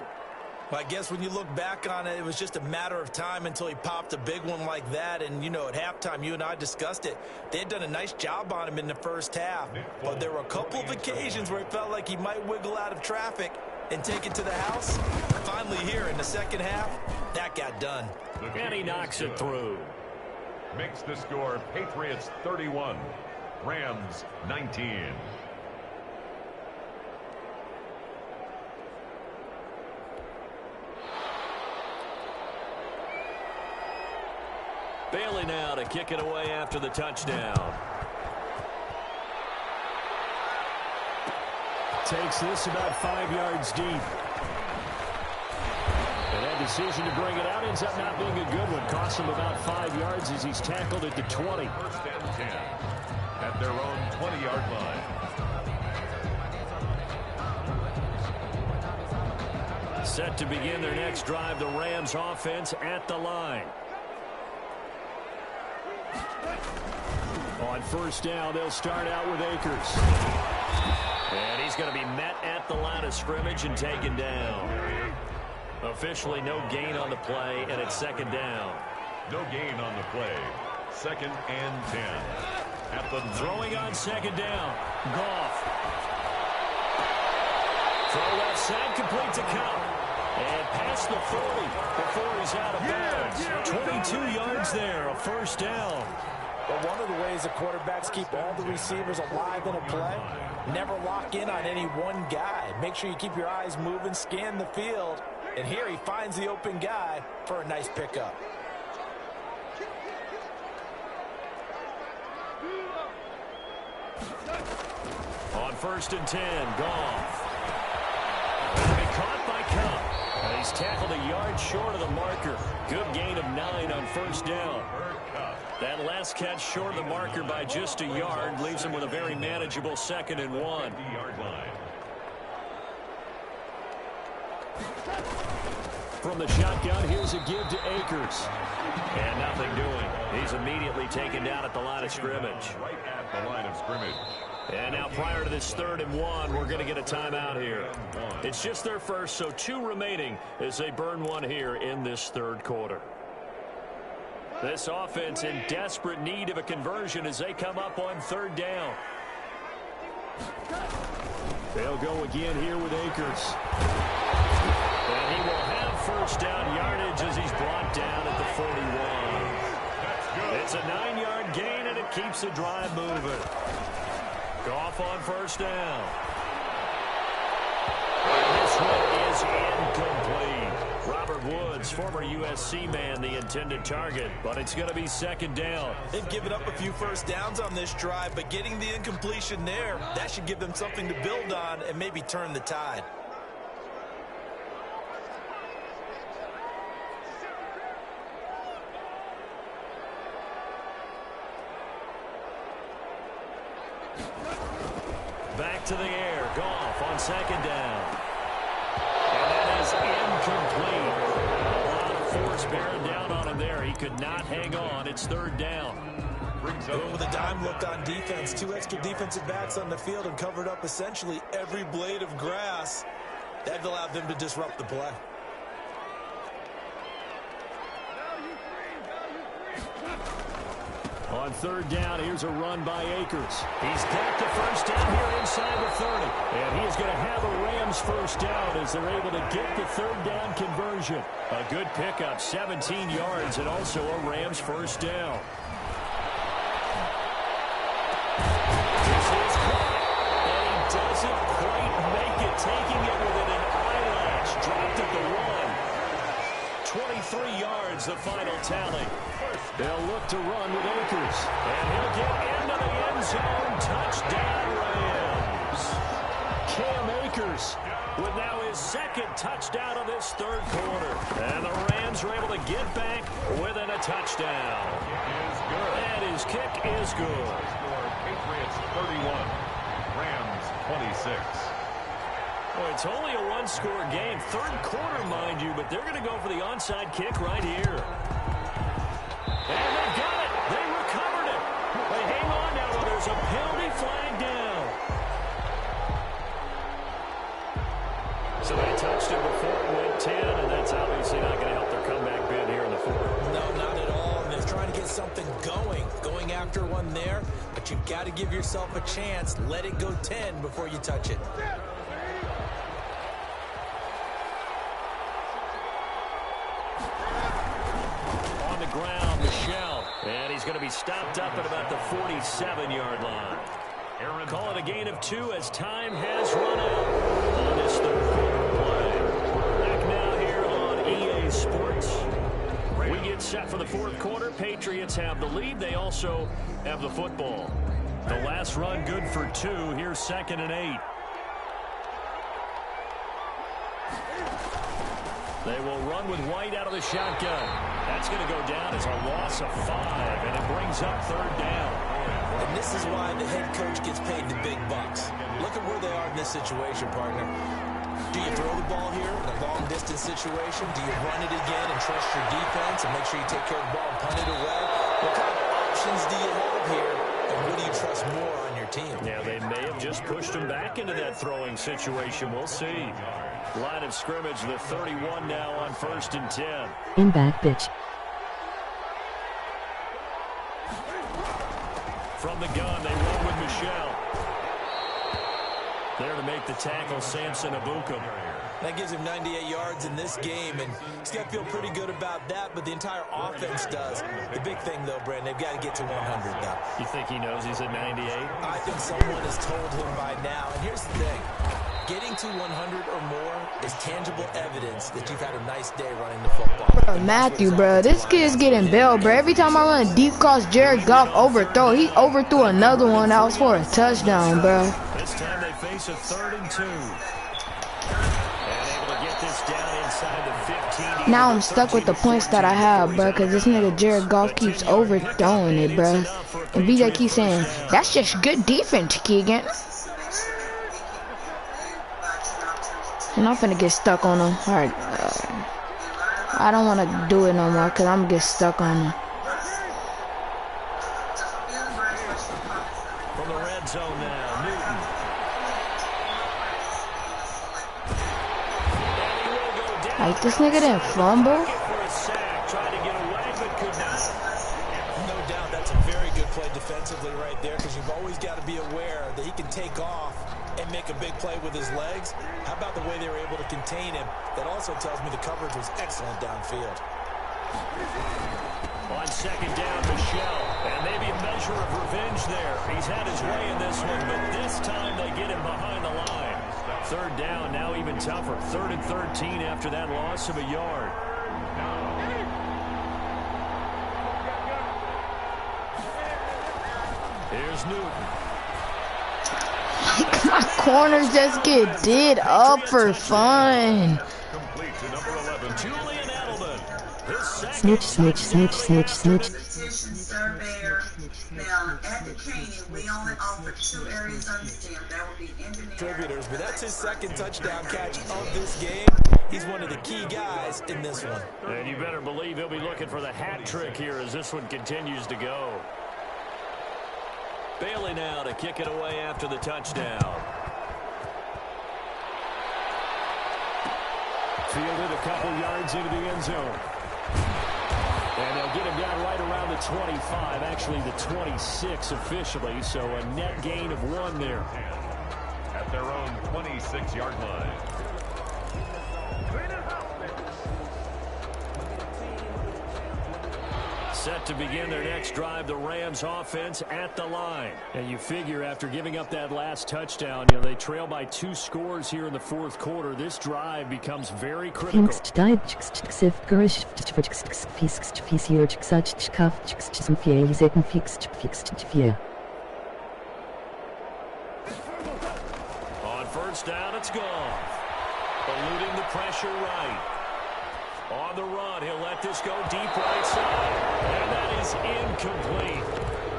Well, I guess when you look back on it, it was just a matter of time until he popped a big one like that. And, you know, at halftime, you and I discussed it. They had done a nice job on him in the first half. But there were a couple of occasions where it felt like he might wiggle out of traffic and take it to the house. Finally here in the second half, that got done. And he knocks it through. Makes the score Patriots 31, Rams 19. Bailey now to kick it away after the touchdown. Takes this about 5 yards deep. And That decision to bring it out ends up not being a good one. Costs him about 5 yards as he's tackled at the 20. First and 10 at their own 20-yard line. Set to begin their next drive, the Rams offense at the line. On first down, they'll start out with Akers. And he's going to be met at the line of scrimmage and taken down. Officially no gain on the play, and it's second down. No gain on the play. Second and 10. At the throwing on second down. Goff. Throw left side, complete to Cup. And past the 40 before he's out of bounds. 22 yards there, a first down. But one of the ways the quarterbacks keep all the receivers alive in a play, never lock in on any one guy. Make sure you keep your eyes moving, scan the field. And here he finds the open guy for a nice pickup. On first and 10, Goff. Will be caught by Cup. And he's tackled a yard short of the marker. Good gain of 9 on first down. That last catch short of the marker by just a yard leaves him with a very manageable second and 1. From the shotgun, here's a give to Akers. And nothing doing. He's immediately taken down at the line of scrimmage. Right at the line of scrimmage. And now prior to this 3rd and 1, we're going to get a timeout here. It's just their first, so 2 remaining as they burn one here in this 3rd quarter. This offense in desperate need of a conversion as they come up on 3rd down. They'll go again here with Akers. And he will have first down yardage as he's brought down at the 41. It's a 9-yard gain, and it keeps the drive moving. Goff on first down. And this one is incomplete. Robert Woods, former USC man, the intended target, but it's going to be second down. They've given up a few first downs on this drive, but getting the incompletion there, that should give them something to build on and maybe turn the tide. Back to the air. Goff on second down. And that is incomplete. A lot of force bearing down on him there. He could not hang on. It's 3rd down. Going with a dime look on defense. 2 extra defensive backs on the field and covered up essentially every blade of grass. That allowed them to disrupt the play. On 3rd down, here's a run by Akers. He's got the first down here inside the 30. And he is going to have a Rams first down as they're able to get the 3rd down conversion. A good pickup, 17 yards, and also a Rams first down. This is caught. And he doesn't quite make it, taking it within an eyelash. Dropped at the 1. 23 yards, the final tally. They'll look to run with Akers. And he'll get into the end zone. Touchdown, Rams. Cam Akers with now his 2nd touchdown of this 3rd quarter. And the Rams are able to get back within a touchdown. And his kick is good. Patriots 31, Rams 26. Well, it's only a 1-score game. 3rd quarter, mind you, but they're going to go for the onside kick right here. And they got it. They recovered it. They hang on now while there's a penalty flag down. So they touched it before it went 10, and that's obviously not going to help their comeback bid here in the 4th. No, not at all. And they're trying to get something going after one there. But you've got to give yourself a chance. Let it go 10 before you touch it. Ground, Michelle, and he's going to be stopped up at about the 47-yard line. Call it a gain of 2 as time has run out on this 3rd quarter play. Back now here on EA Sports. We get set for the 4th quarter. Patriots have the lead. They also have the football. The last run good for 2. Here's 2nd and 8. They will run with White out of the shotgun. That's going to go down as a loss of 5, and it brings up 3rd down. And this is why the head coach gets paid the big bucks. Look at where they are in this situation, partner. Do you throw the ball here in a long-distance situation? Do you run it again and trust your defense and make sure you take care of the ball and punt it away? What kind of options do you have here, and what do you trust more on your team? Yeah, they may have just pushed him back into that throwing situation. We'll see. Line of scrimmage, the 31 now on 1st and 10. In back pitch. From the gun, they run with Michelle. There to make the tackle, Samson Abukum. That gives him 98 yards in this game, and he's got to feel pretty good about that, but the entire offense does. The big thing, though, Brandon, they've got to get to 100, though. You think he knows he's at 98? I think someone has told him by now. And here's the thing. Getting to 100 or more is tangible evidence that you've had a nice day running the football. Bro, Matthew, bro, this kid's getting bailed, bro. Every time I run a deep cross, Jared Goff overthrow. He overthrew another one that was for a touchdown, bro. This time they face a 3rd and 2. And able to get this down inside the 15. Now I'm stuck with the points that I have, bro, because this nigga Jared Goff keeps overthrowing it, bro. And BJ keeps saying, that's just good defense, Keegan. And I'm finna get stuck on him. Alright. I don't want to do it no more because I'm going to get stuck on him. From the red zone now, Newton. Like, this nigga didn't fumble. No doubt that's a very good play defensively right there, because you've always got to be aware that he can take off and make a big play with his legs. How about the way they were able to contain him? That also tells me the coverage was excellent downfield. On 2nd down, Michelle. And maybe a measure of revenge there. He's had his way in this one, but this time they get him behind the line. 3rd down, now even tougher. 3rd and 13 after that loss of a yard. Here's Newton. My corners just get did up for fun. Snitch, snitch, snitch, snitch, snitch. Contributors, but that's his 2nd touchdown catch of this game. He's one of the key guys in this one. And you better believe he'll be looking for the hat trick here as this one continues to go. Bailey now to kick it away after the touchdown. Fielded a couple yards into the end zone. And they'll get him down right around the 25, actually the 26 officially, so a net gain of 1 there. At their own 26-yard line. Set to begin their next drive, the Rams offense at the line. And you figure after giving up that last touchdown, they trail by 2 scores here in the 4th quarter. This drive becomes very critical. On 1st down, it's gone. Eluding the pressure right. On the run, he'll let this go deep right side. And that is incomplete.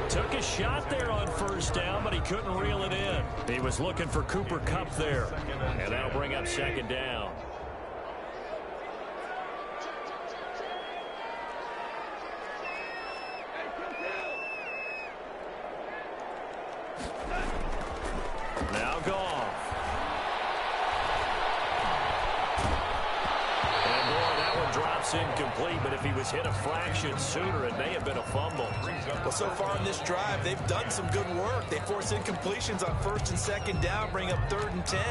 Took a shot there on 1st down, but he couldn't reel it in. He was looking for Cooper Kupp there. And that'll bring up 2nd down. Now Goff. Drops incomplete, but if he was hit a fraction sooner, it may have been a fumble. Well, so far in this drive, they've done some good work. They force incompletions on 1st and 2nd down, bring up 3rd and 10.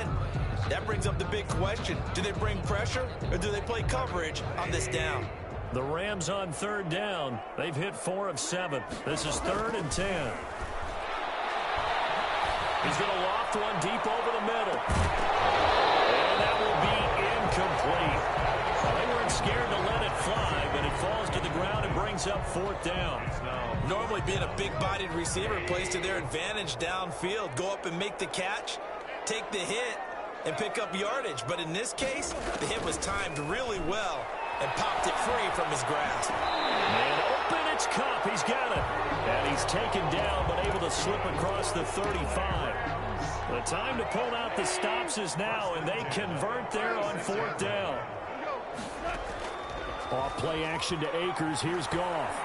That brings up the big question. Do they bring pressure, or do they play coverage on this down? The Rams on 3rd down. They've hit 4 of 7. This is 3rd and 10. He's going to loft one deep over the middle. And that will be incomplete. They weren't scared to let it fly, but it falls to the ground and brings up 4th down. Normally being a big-bodied receiver plays to their advantage downfield. Go up and make the catch, take the hit, and pick up yardage. But in this case, the hit was timed really well and popped it free from his grasp. And open, it's Cup. He's got it. And he's taken down, but able to slip across the 35. The time to pull out the stops is now, and they convert there on 4th down. Off play action to Akers. Here's Goff.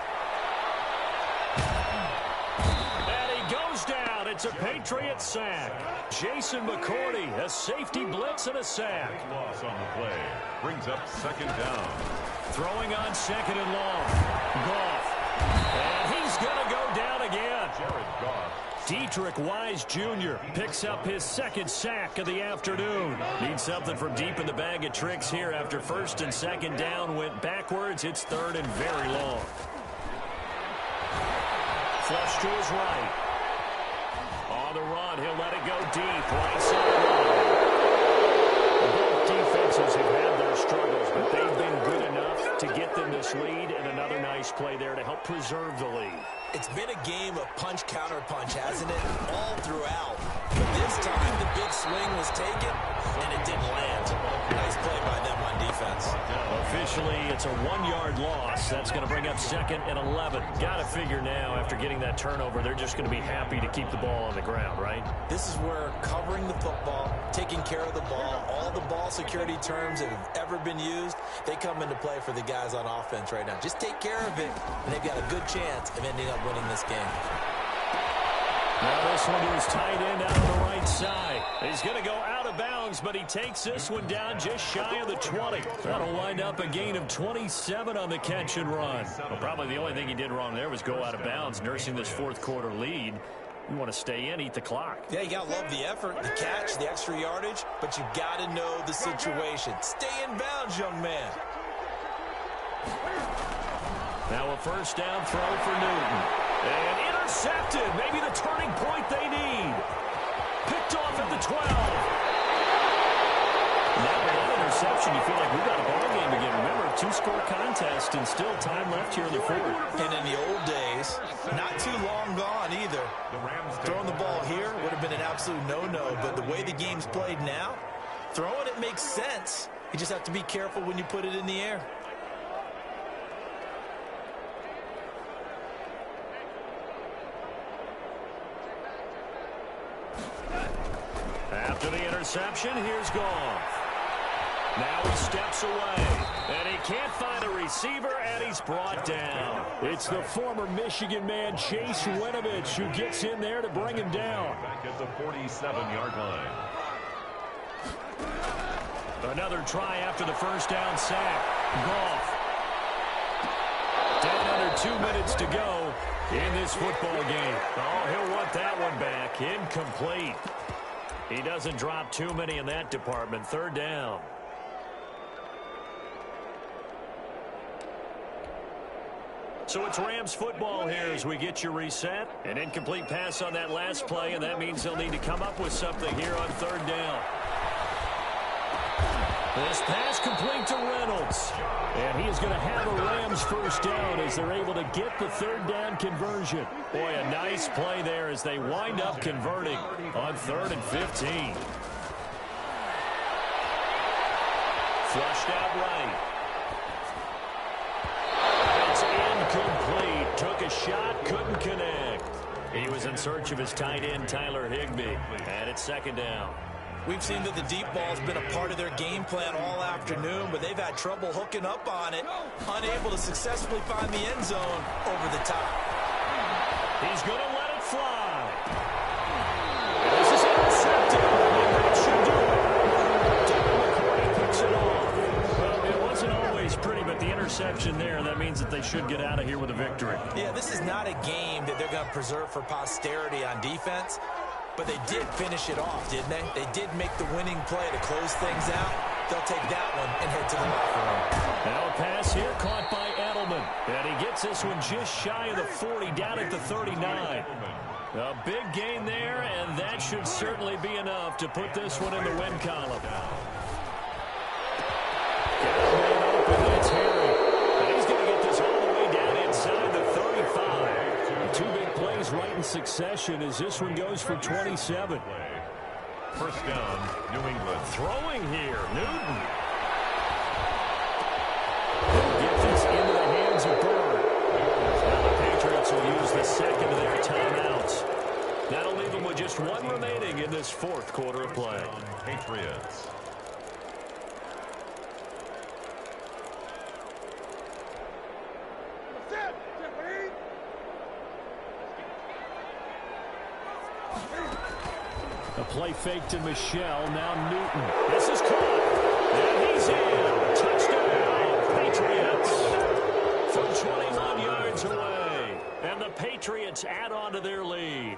And he goes down. It's a Patriot sack. Jason McCourty, a safety blitz and a sack. Loss on the play. Brings up 2nd down. Throwing on 2nd and long. Goff. And he's going to go down again. Jared Goff. Dietrich Wise Jr. picks up his 2nd sack of the afternoon. Needs something from deep in the bag of tricks here after 1st and 2nd down went backwards. It's 3rd and very long. Flush to his right. On the run, he'll let it go deep. Right sideline. Both defenses have had their struggles, but they've been good enough to get them this lead, and another nice play there to help preserve the lead. It's been a game of punch-counter-punch, hasn't it? All throughout. But this time, the big swing was taken, and it didn't land. Nice play by them on defense. Officially, it's a 1-yard loss. That's going to bring up 2nd and 11. Got to figure now, after getting that turnover, they're just going to be happy to keep the ball on the ground, right? This is where covering the football, taking care of the ball, all the ball security terms that have ever been used, they come into play for the guys on offense right now. Just take care of it, and they've got a good chance of ending up winning this game. Now this one to his tight end out on the right side. He's going to go out of bounds, but he takes this one down just shy of the 20. That'll wind up a gain of 27 on the catch and run. Well, probably the only thing he did wrong there was go out of bounds, nursing this 4th quarter lead. You want to stay in, eat the clock. Yeah, you got to love the effort, the catch, the extra yardage, but you got to know the situation. Stay in bounds, young man. Now a 1st down throw for Newton. And intercepted. Maybe the turning point they need. Picked off at the 12. Now with that interception, you feel like we've got a ball game again. Remember, 2-score contest and still time left here in the 4th. And in the old days, not too long gone either. Throwing the ball here would have been an absolute no-no, but the way the game's played now, throwing it makes sense. You just have to be careful when you put it in the air. After the interception, here's Goff. Now he steps away, and he can't find a receiver, and he's brought down. It's the former Michigan man, Chase Winovich, who gets in there to bring him down. Back at the 47-yard line. Another try after the 1st down sack. Goff. Down under 2 minutes to go in this football game. Oh, he'll want that one back. Incomplete. He doesn't drop too many in that department. 3rd down. So it's Rams football here as we get you reset. An incomplete pass on that last play, and that means they'll need to come up with something here on 3rd down. This pass complete to Reynolds. And he is going to have a Rams 1st down as they're able to get the 3rd down conversion. Boy, a nice play there as they wind up converting on 3rd and 15. Flushed out right. It's incomplete. Took a shot, couldn't connect. He was in search of his tight end, Tyler Higbee. And it's 2nd down. We've seen that the deep ball's been a part of their game plan all afternoon, but they've had trouble hooking up on it, unable to successfully find the end zone over the top. He's going to let it fly. This is intercepted. That should do it. Devin McCourty picks it off. Well, it wasn't always pretty, but the interception there, that means that they should get out of here with a victory. Yeah, this is not a game that they're going to preserve for posterity on defense. But they did finish it off, didn't they? They did make the winning play to close things out. They'll take that one and head to the locker room. Now a pass here caught by Edelman. And he gets this one just shy of the 40, down at the 39. A big gain there, and that should certainly be enough to put this one in the win column. It's Harry. And he's going to get this all the way down inside the 35. 2 big plays right in succession as this one goes for 27. First down, New England. Throwing here, Newton. Gets this into the hands of Bird. Now the Patriots will use the second of their timeouts. That'll leave them with just one remaining in this fourth quarter of play. Patriots. A play fake to Michelle. Now Newton. This is caught. And he's in. Touchdown, Patriots. From 21 yards away. And the Patriots add on to their lead.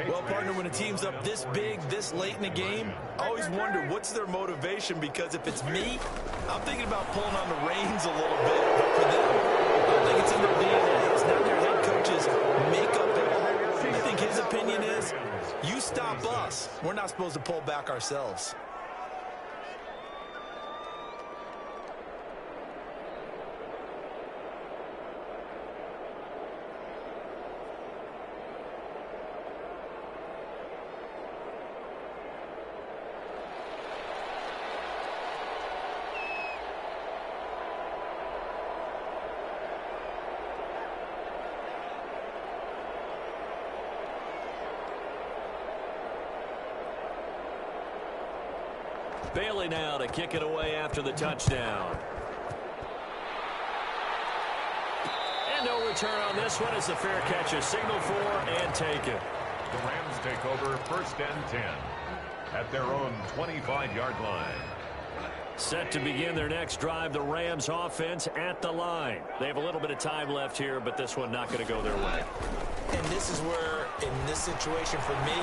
Well, partner, when a team's up this big, this late in the game, I always wonder what's their motivation, because if it's me, I'm thinking about pulling on the reins a little bit. But for them, I think it's in their DNA. It's not their head coach's makeup at all. I think his opinion is, you stop us. We're not supposed to pull back ourselves. Bailey now to kick it away after the touchdown. And no return on this one. It's a fair catch, a signal for and taken. The Rams take over first and 10 at their own 25-yard line. Set to begin their next drive, the Rams offense at the line. They have a little bit of time left here, but this one not going to go their way. And this is where, in this situation for me,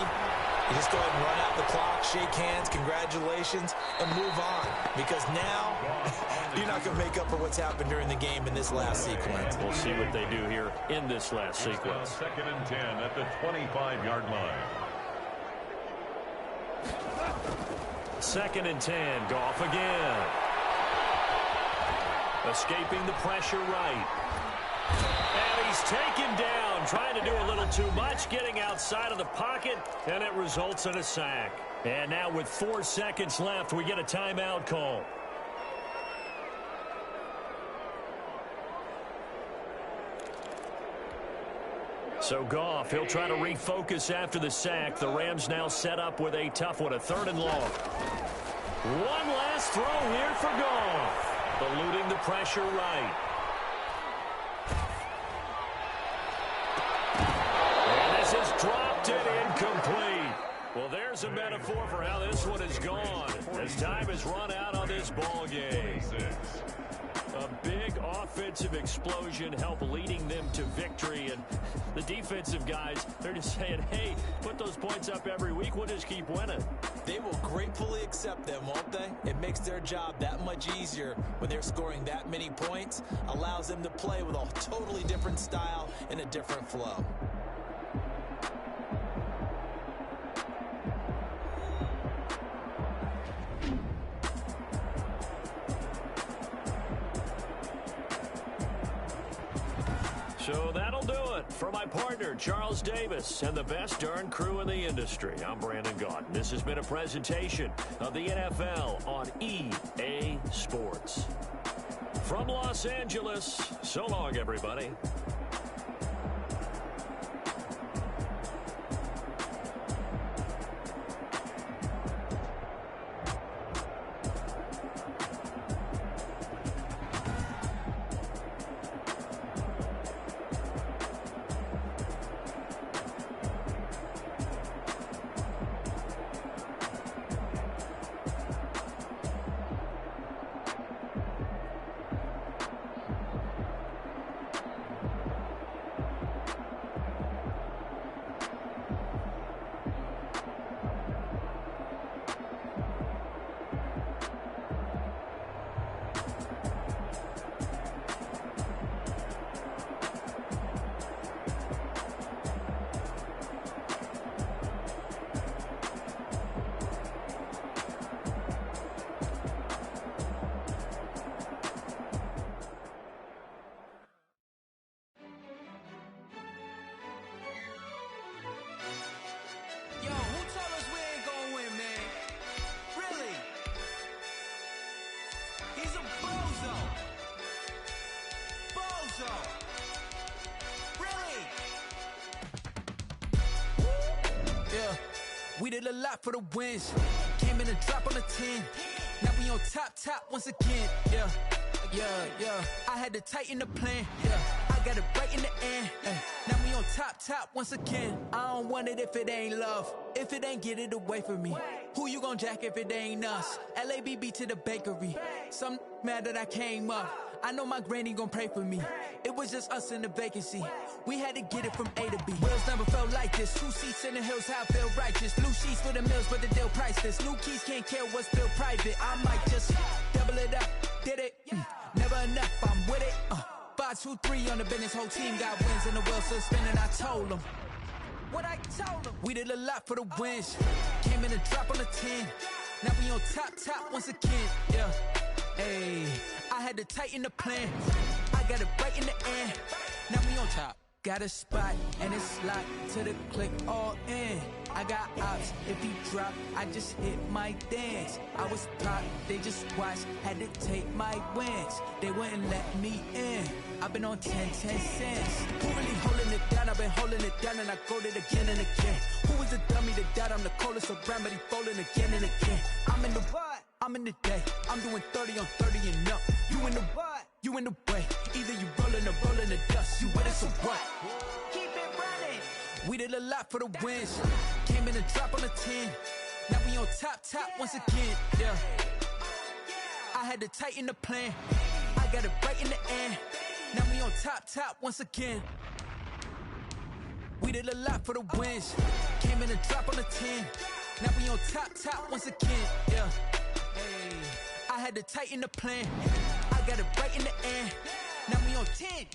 you just go ahead and run out the clock, shake hands, congratulations, and move on. Because now, you're not going to make up for what's happened during the game in this last sequence. We'll see what they do here in this last sequence. Second and 10 at the 25-yard line. Second and 10, Goff again. Escaping the pressure right. And he's taken down, trying to do a little too much, getting outside of the pocket, and it results in a sack. And now with 4 seconds left, we get a timeout call. So Goff, he'll try to refocus after the sack. The Rams now set up with a tough one, a 3rd and long. One last throw here for Goff, eluding the pressure right. And this is dropped and incomplete. Well, there's a metaphor for how this one is gone as time has run out on this ball game. A big offensive explosion helped leading them to victory, and the defensive guys, they're just saying, hey, put those points up every week, we'll just keep winning. They will gratefully accept them, won't they? It makes their job that much easier when they're scoring that many points, allows them to play with a totally different style and a different flow. So that'll do it for my partner, Charles Davis, and the best darn crew in the industry. I'm Brandon Gaudin. This has been a presentation of the NFL on EA Sports. From Los Angeles, so long, everybody. Yeah, we did a lot for the wins. Came in and drop on the 10. Now we on top once again. Yeah. I had to tighten the plan. Yeah, I got it right in the end. Now we on top once again. I don't want it if it ain't love. If it ain't, get it away from me. Who you gon' jack if it ain't us? LABB to the bakery. Some mad that I came up. I know my granny gon' pray for me. It was just us in the vacancy. We had to get it from A to B. Wheels never felt like this. 2 seats in the hills, how I feel righteous. Blue sheets for the mills, but the deal priceless. New keys can't care what's still private. I might just double it up. Did it? Never enough, I'm with it. 5, 2, 3 on the business. Whole team got wins and the wheels still spinning. I told them what I told them. We did a lot for the wins. Came in and drop on the 10. Now we on top once again. Yeah. Hey, I had to tighten the plan. I got it right in the end. Now we on top. Got a spot and it's locked to the click all in. I got ops, if he drop, I just hit my dance. I was pop, they just watched, had to take my wins. They wouldn't let me in. I've been on 10 cents. Who really holding it down? I've been holding it down and I go it again and again. Who was the dummy that died? I'm the coldest around, but he falling again and again. I'm in the what? I'm in the day. I'm doing 30 on 30 and up. You in the what? You in the way. Either you rolling or rolling the dust. You with us or what? Keep it running. We did a lot for the wins. Came in and drop on the 10. Now we on top once again. Yeah. I had to tighten the plan. I got it right in the end. Now we on top once again. We did a lot for the wins. Came in and drop on the 10. Now we on top once again. Yeah. Hey, I had to tighten the plan. I got it right in the end. Now we on 10.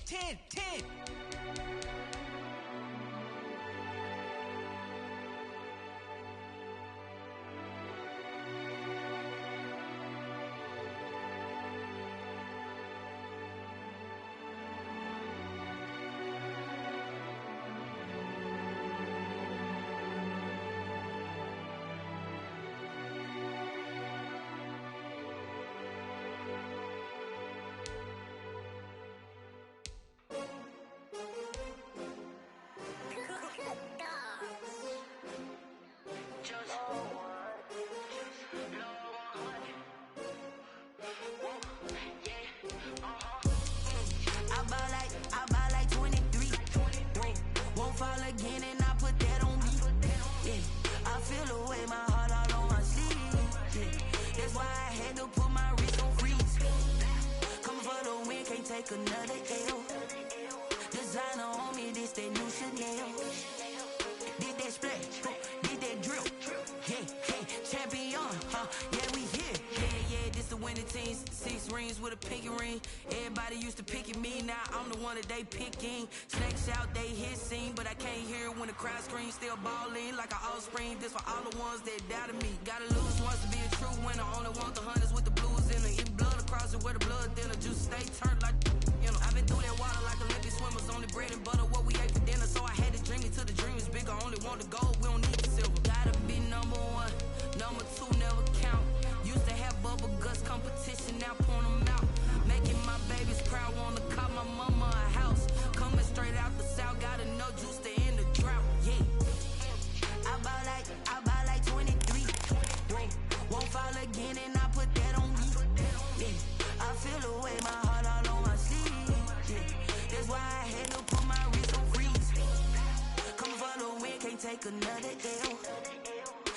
Another L. Designer on me, this that new Chanel. Did that splash, did that drill. Yeah, champion, yeah, we here. Yeah, this the winning team. 6 rings with a pinky ring. Everybody used to picking me, now I'm the one that they picking. Snakes out, they hit scene, but I can't hear when the crowd screams. Still balling like an offspring. This for all the ones that doubted me. Gotta lose once to be a true winner. Only want the hunters with the blues in it. Even blood across it where the blood thinner. Juice stay turned like. I've been through that water like Olympic swimmers. Only bread and butter, what we ate for dinner. So I had to dream it till the dream is bigger. Only want the gold, we don't need the silver. Gotta be number 1, number 2 never count. Used to have bubble guts competition, now point them out. Making my babies proud, wanna call my mama a house. Coming straight out the south, gotta know juice to end the drought. Yeah, I buy like 23. Won't fall again and I put that on me. Yeah, I feel the way my heart all on my sleeve. That's why I had to put my wrist on freeze. Coming for the win, can't take another L.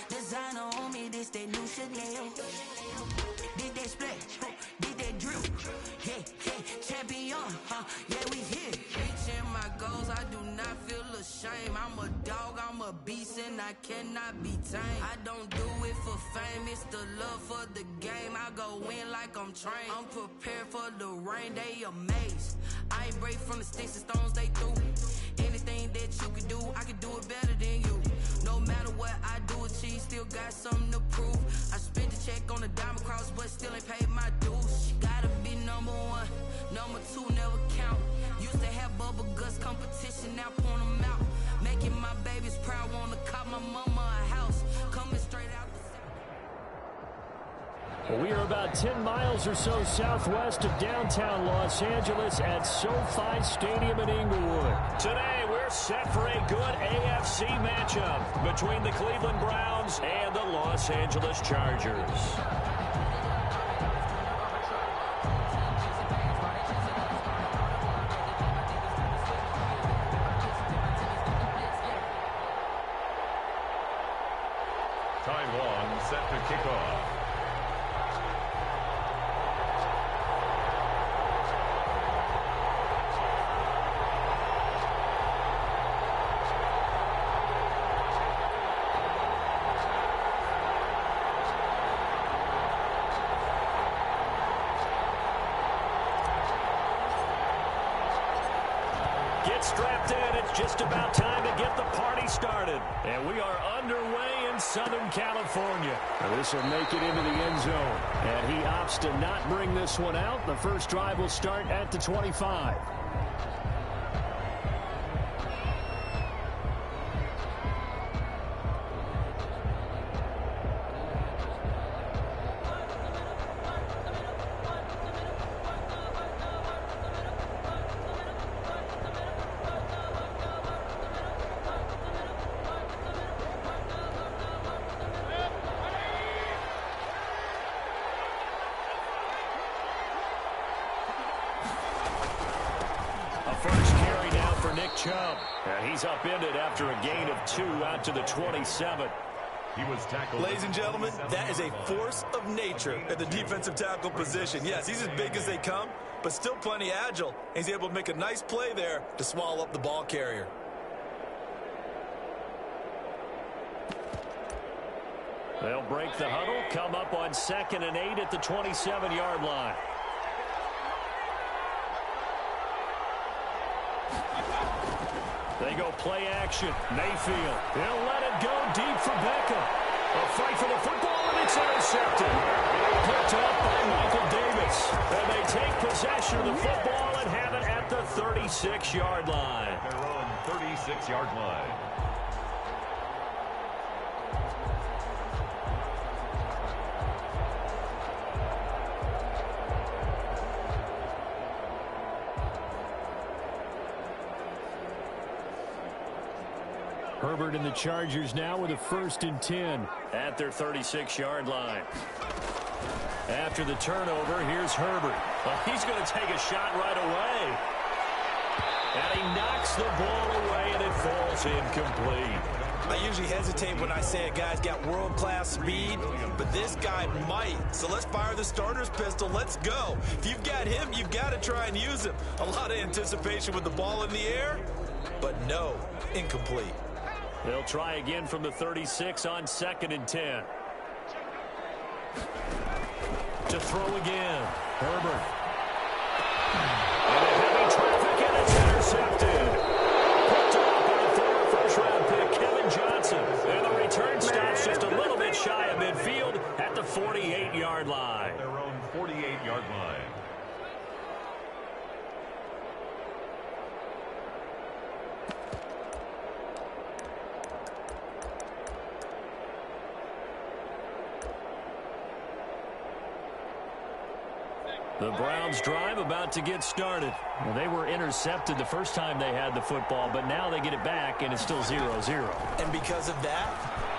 Designer on me, this that new Chanel. Did that splash, did that drill. Yeah, champion, yeah, we here. Reaching my goals, I do not feel ashamed. I'm a dog, I'm a beast, and I cannot be tamed. I don't do it for fame, it's the love for the game. I go in like I'm trained. I'm prepared for the rain, they amazed. I ain't break from the sticks and stones they threw. Anything that you can do, I can do it better than you. No matter what I do, achieve, still got something to prove. I spent the check on the diamond cross, but still ain't paid my dues. Gotta be number 1, number 2 never count. Used to have bubble guts competition, now point them out. Making my babies proud, wanna call my mama a house. Coming straight out the Well, we are about 10 miles or so southwest of downtown Los Angeles at SoFi Stadium in Inglewood. Today, we're set for a good AFC matchup between the Cleveland Browns and the Los Angeles Chargers. Time 1 set to kick off. Get strapped in. It's just about time to get the party started. And we are underway in Southern California. This will make it into the end zone. And he opts to not bring this one out. The first drive will start at the 25. First carry now for Nick Chubb. And he's upended after a gain of 2 out to the 27. He was tackled. Ladies and gentlemen, that is a force of nature at the defensive tackle position. Yes, he's as big as they come, but still plenty agile. He's able to make a nice play there to swallow up the ball carrier. They'll break the huddle, come up on 2nd and 8 at the 27-yard line. They go play action. Mayfield. He'll let it go deep for Beckham. A fight for the football, and it's intercepted. Picked up by Michael Davis. And they take possession of the football and have it at the 36-yard line. Their own 36-yard line. Herbert and the Chargers now with a 1st and 10 at their 36-yard line. After the turnover, here's Herbert. Well, he's going to take a shot right away. And he knocks the ball away, and it falls incomplete. I usually hesitate when I say a guy's got world-class speed, but this guy might. So let's fire the starter's pistol. Let's go. If you've got him, you've got to try and use him. A lot of anticipation with the ball in the air, but no, incomplete. They'll try again from the 36 on 2nd and 10. To throw again. Herbert. And heavy traffic, and it's intercepted. Picked up by the former first-round pick, Kevin Johnson. And the return stops just a little bit shy of midfield at the 48-yard line. Their own 48-yard line. The Browns drive about to get started. Well, they were intercepted the first time they had the football, but now they get it back, and it's still 0-0. And because of that,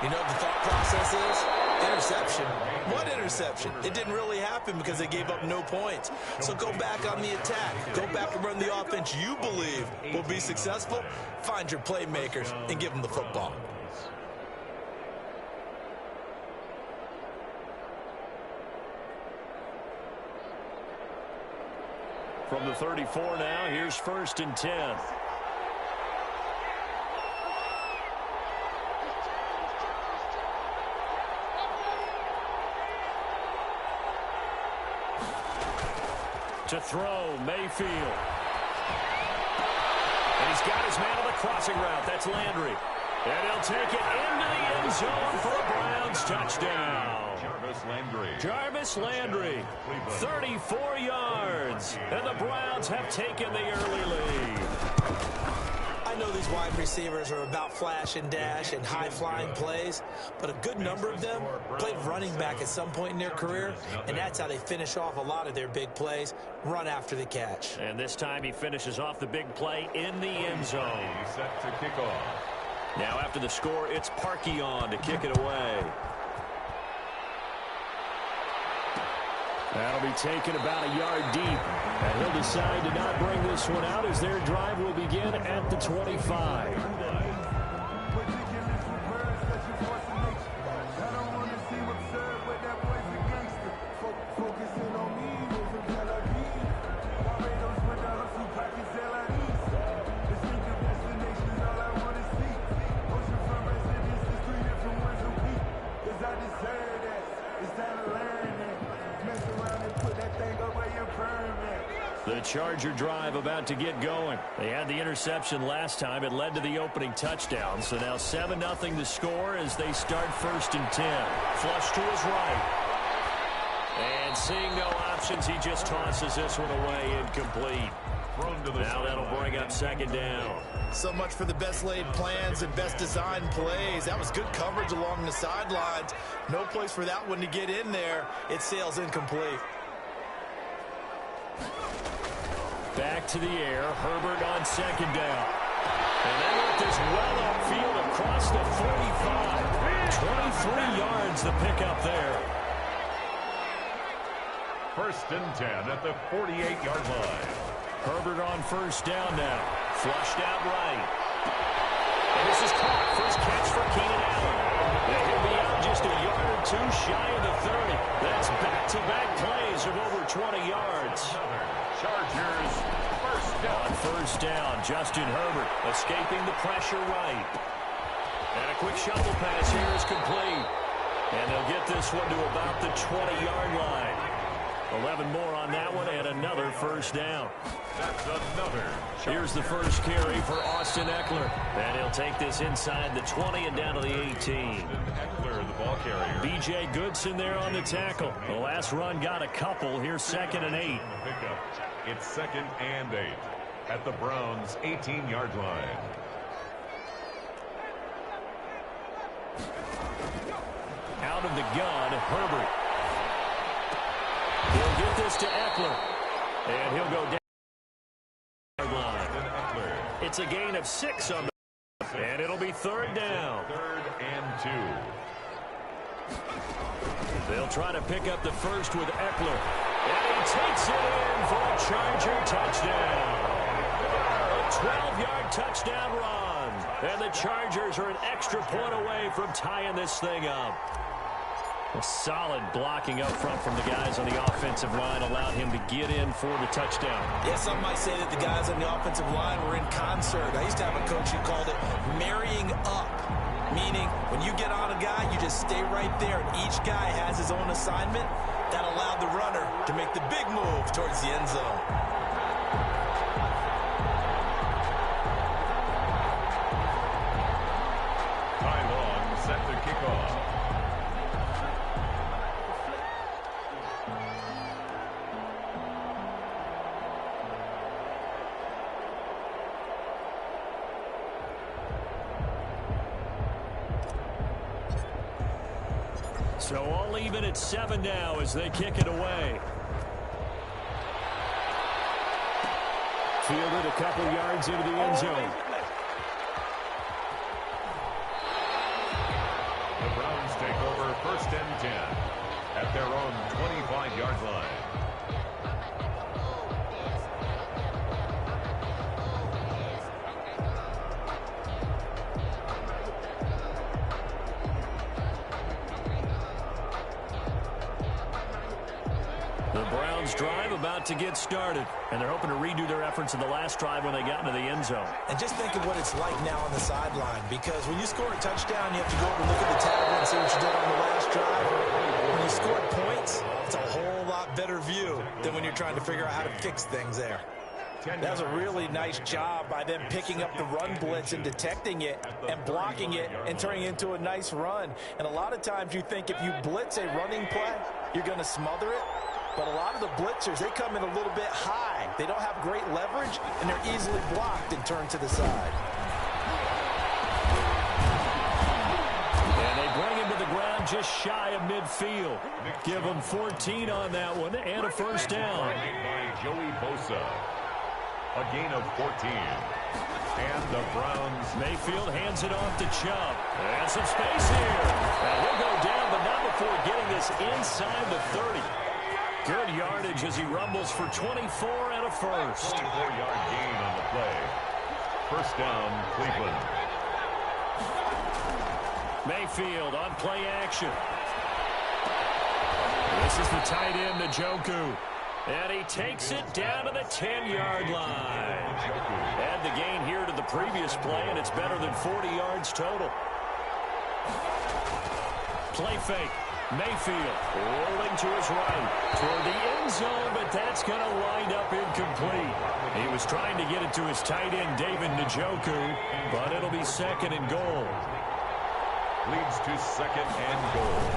you know what the thought process is? Interception. What interception? It didn't really happen because they gave up no points. So go back on the attack. Go back and run the offense you believe will be successful. Find your playmakers and give them the football. From the 34 now, here's 1st and 10. To throw, Mayfield. And he's got his man on the crossing route. That's Landry. And he'll take it into the end zone for a Browns touchdown. Jarvis Landry, 34 yards. And the Browns have taken the early lead. I know these wide receivers are about flash and dash and high-flying plays, but a good number of them played running back at some point in their career, and that's how they finish off a lot of their big plays, run after the catch. And this time he finishes off the big play in the end zone. He's set to kick off. Now after the score, it's Parkey on to kick it away. That'll be taken about a yard deep. And he'll decide to not bring this one out as their drive will begin at the 25. The Charger drive about to get going. They had the interception last time. It led to the opening touchdown. So now 7-0 to score as they start 1st and 10. Flush to his right. And seeing no options, he just tosses this one away incomplete. Now that'll bring up 2nd down. So much for the best laid plans and best designed plays. That was good coverage along the sidelines. No place for that one to get in there. It sails incomplete. Back to the air. Herbert on 2nd down. And they let this well upfield across the 45. 23 yards the pickup there. 1st and 10 at the 48-yard line. Herbert on 1st down now. Flushed out right. And this is caught. First catch for Keenan Allen. And he'll be out just a yard or two shy of the 30. That's back-to-back plays of over 20 yards. Chargers 1st down. On 1st down, Justin Herbert escaping the pressure right. And a quick shovel pass here is complete. And they'll get this one to about the 20-yard line. 11 more on that one and another 1st down. That's another. Here's the first carry for Austin Eckler. And he'll take this inside the 20 and down to the 18. Eckler, the ball carrier. B.J. Goodson there on the tackle. The last run got a couple. Here's 2nd and 8. It's 2nd and 8 at the Browns' 18-yard line. Out of the gun, Herbert. He'll get this to Eckler. And he'll go down. It's a gain of 6 on the, and it'll be 3rd down. 3rd and 2. They'll try to pick up the first with Eckler. And he takes it in for a Charger touchdown. A 12-yard touchdown run. And the Chargers are an extra point away from tying this thing up. A solid blocking up front from the guys on the offensive line allowed him to get in for the touchdown. Yeah, some might say that the guys on the offensive line were in concert. I used to have a coach who called it marrying up, meaning when you get on a guy, you just stay right there, and each guy has his own assignment. That allowed the runner to make the big move towards the end zone. Ty Long set to kick off. So all even at 7 now as they kick it away. Fielded a couple yards into the end zone. The Browns take over 1st and 10 at their own 25-yard line. Drive about to get started, and they're hoping to redo their efforts in the last drive when they got into the end zone. And just think of what it's like now on the sideline, because when you score a touchdown, you have to go over and look at the table and see what you did on the last drive. When you scored points, it's a whole lot better view than when you're trying to figure out how to fix things there. That was a really nice job by them picking up the run blitz and detecting it and blocking it and turning it into a nice run. And a lot of times you think if you blitz a running play, you're going to smother it. But a lot of the blitzers, they come in a little bit high. They don't have great leverage, and they're easily blocked and turned to the side. down just shy of midfield. Give them 14 on that one and a first down. By Joey Bosa. A gain of 14. And the Browns. Mayfield hands it off to Chubb. And some space here. And he'll go down, but not before getting this inside the 30. Good yardage as he rumbles for 24 and a first. 24-yard gain on the play. First down, Cleveland. Mayfield on play action. This is the tight end, Njoku. And he takes it down to the 10-yard line. Add the gain here to the previous play, and it's better than 40 yards total. Play fake. Mayfield rolling to his right toward the end zone, but that's going to wind up incomplete. He was trying to get it to his tight end, David Njoku, but it'll be second and goal. Leads to second and goal.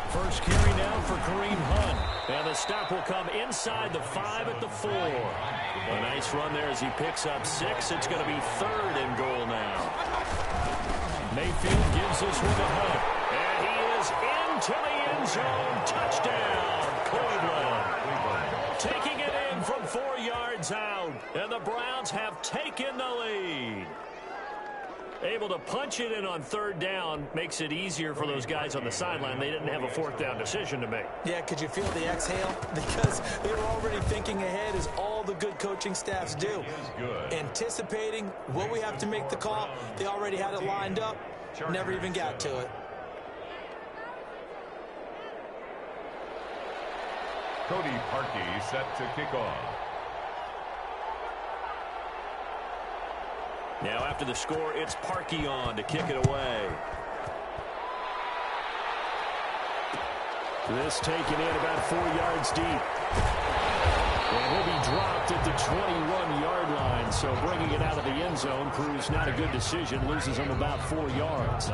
First carry now for Kareem Hunt. And the stop will come inside the 5 at the 4. A nice run there as he picks up 6. It's going to be third and goal now. Mayfield gives this one to Hunt. And he is into the end zone. Touchdown, Cleveland. Taking it in from 4 yards out. And the Browns have taken the lead. Able to punch it in on third down makes it easier for those guys on the sideline. They didn't have a fourth down decision to make. Yeah, could you feel the exhale? Because they were already thinking ahead, as all the good coaching staffs do. Anticipating what we have to make the call. They already had it lined up. Never even got to it. Cody Parkey set to kick off. Now after the score, it's Parkey on to kick it away. This taken in about 4 yards deep. And he'll be dropped at the 21-yard line. So bringing it out of the end zone proves not a good decision. Loses him about 4 yards.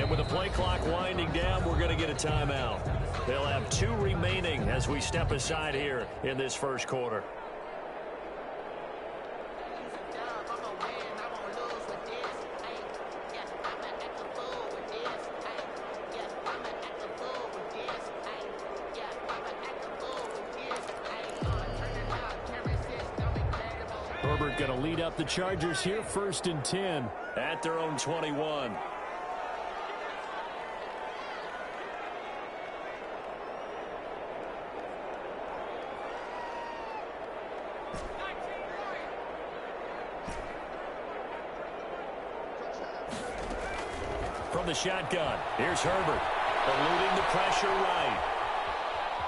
With the play clock winding down, we're going to get a timeout. They'll have 2 remaining as we step aside here in this first quarter. Herbert going to lead up the Chargers here, 1st and 10 at their own 21. From the shotgun, here's Herbert, eluding the pressure right.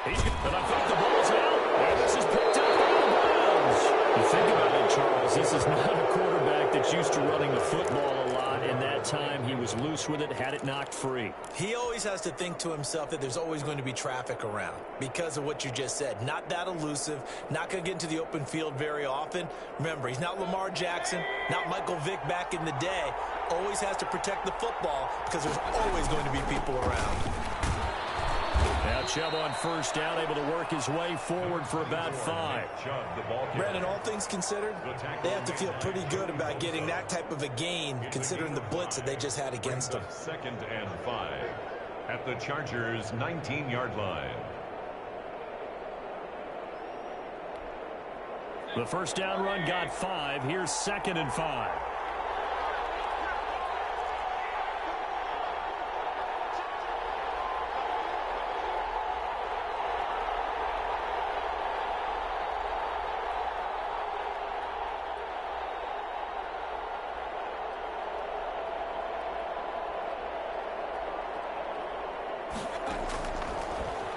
And I think the ball's out, and this is picked up by the Browns. You think about it, Charles, this is not a quarterback that's used to running the football a lot, and that time he was loose with it, had it knocked free. He always has to think to himself that there's always going to be traffic around because of what you just said. Not that elusive, not going to get into the open field very often. Remember, he's not Lamar Jackson, not Michael Vick back in the day. Always has to protect the football because there's always going to be people around. Now Chubb on first down, able to work his way forward for about 5. Brandon, all things considered, they have to feel pretty good about getting that type of a gain considering the blitz that they just had against them. 2nd and 5 at the Chargers' 19-yard line. The first down run got 5. Here's 2nd and 5.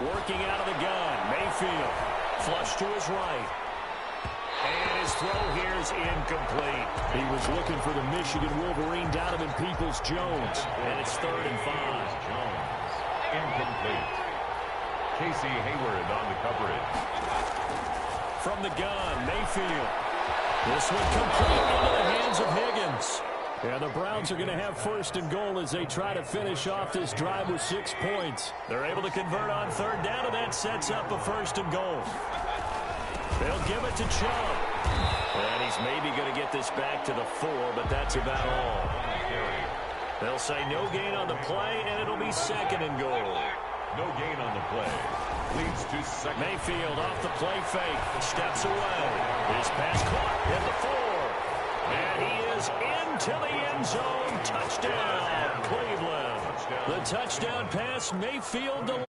Working out of the gun, Mayfield, flush to his right. And his throw here's incomplete. He was looking for the Michigan Wolverine, Donovan Peoples-Jones. And it's 3rd and 5. Jones, incomplete. Casey Hayward on the coverage. From the gun, Mayfield. This one complete into the hands of Higgins. Yeah, the Browns are going to have 1st and goal as they try to finish off this drive with 6 points. They're able to convert on 3rd down, and that sets up a 1st and goal. They'll give it to Chubb. And he's maybe going to get this back to the 4, but that's about all. They'll say no gain on the play, and it'll be 2nd and goal. No gain on the play. Leads to 2nd. Mayfield off the play fake. Steps away. His pass caught at the 4. And he is into the end zone. Touchdown, Cleveland. The touchdown pass, Mayfield.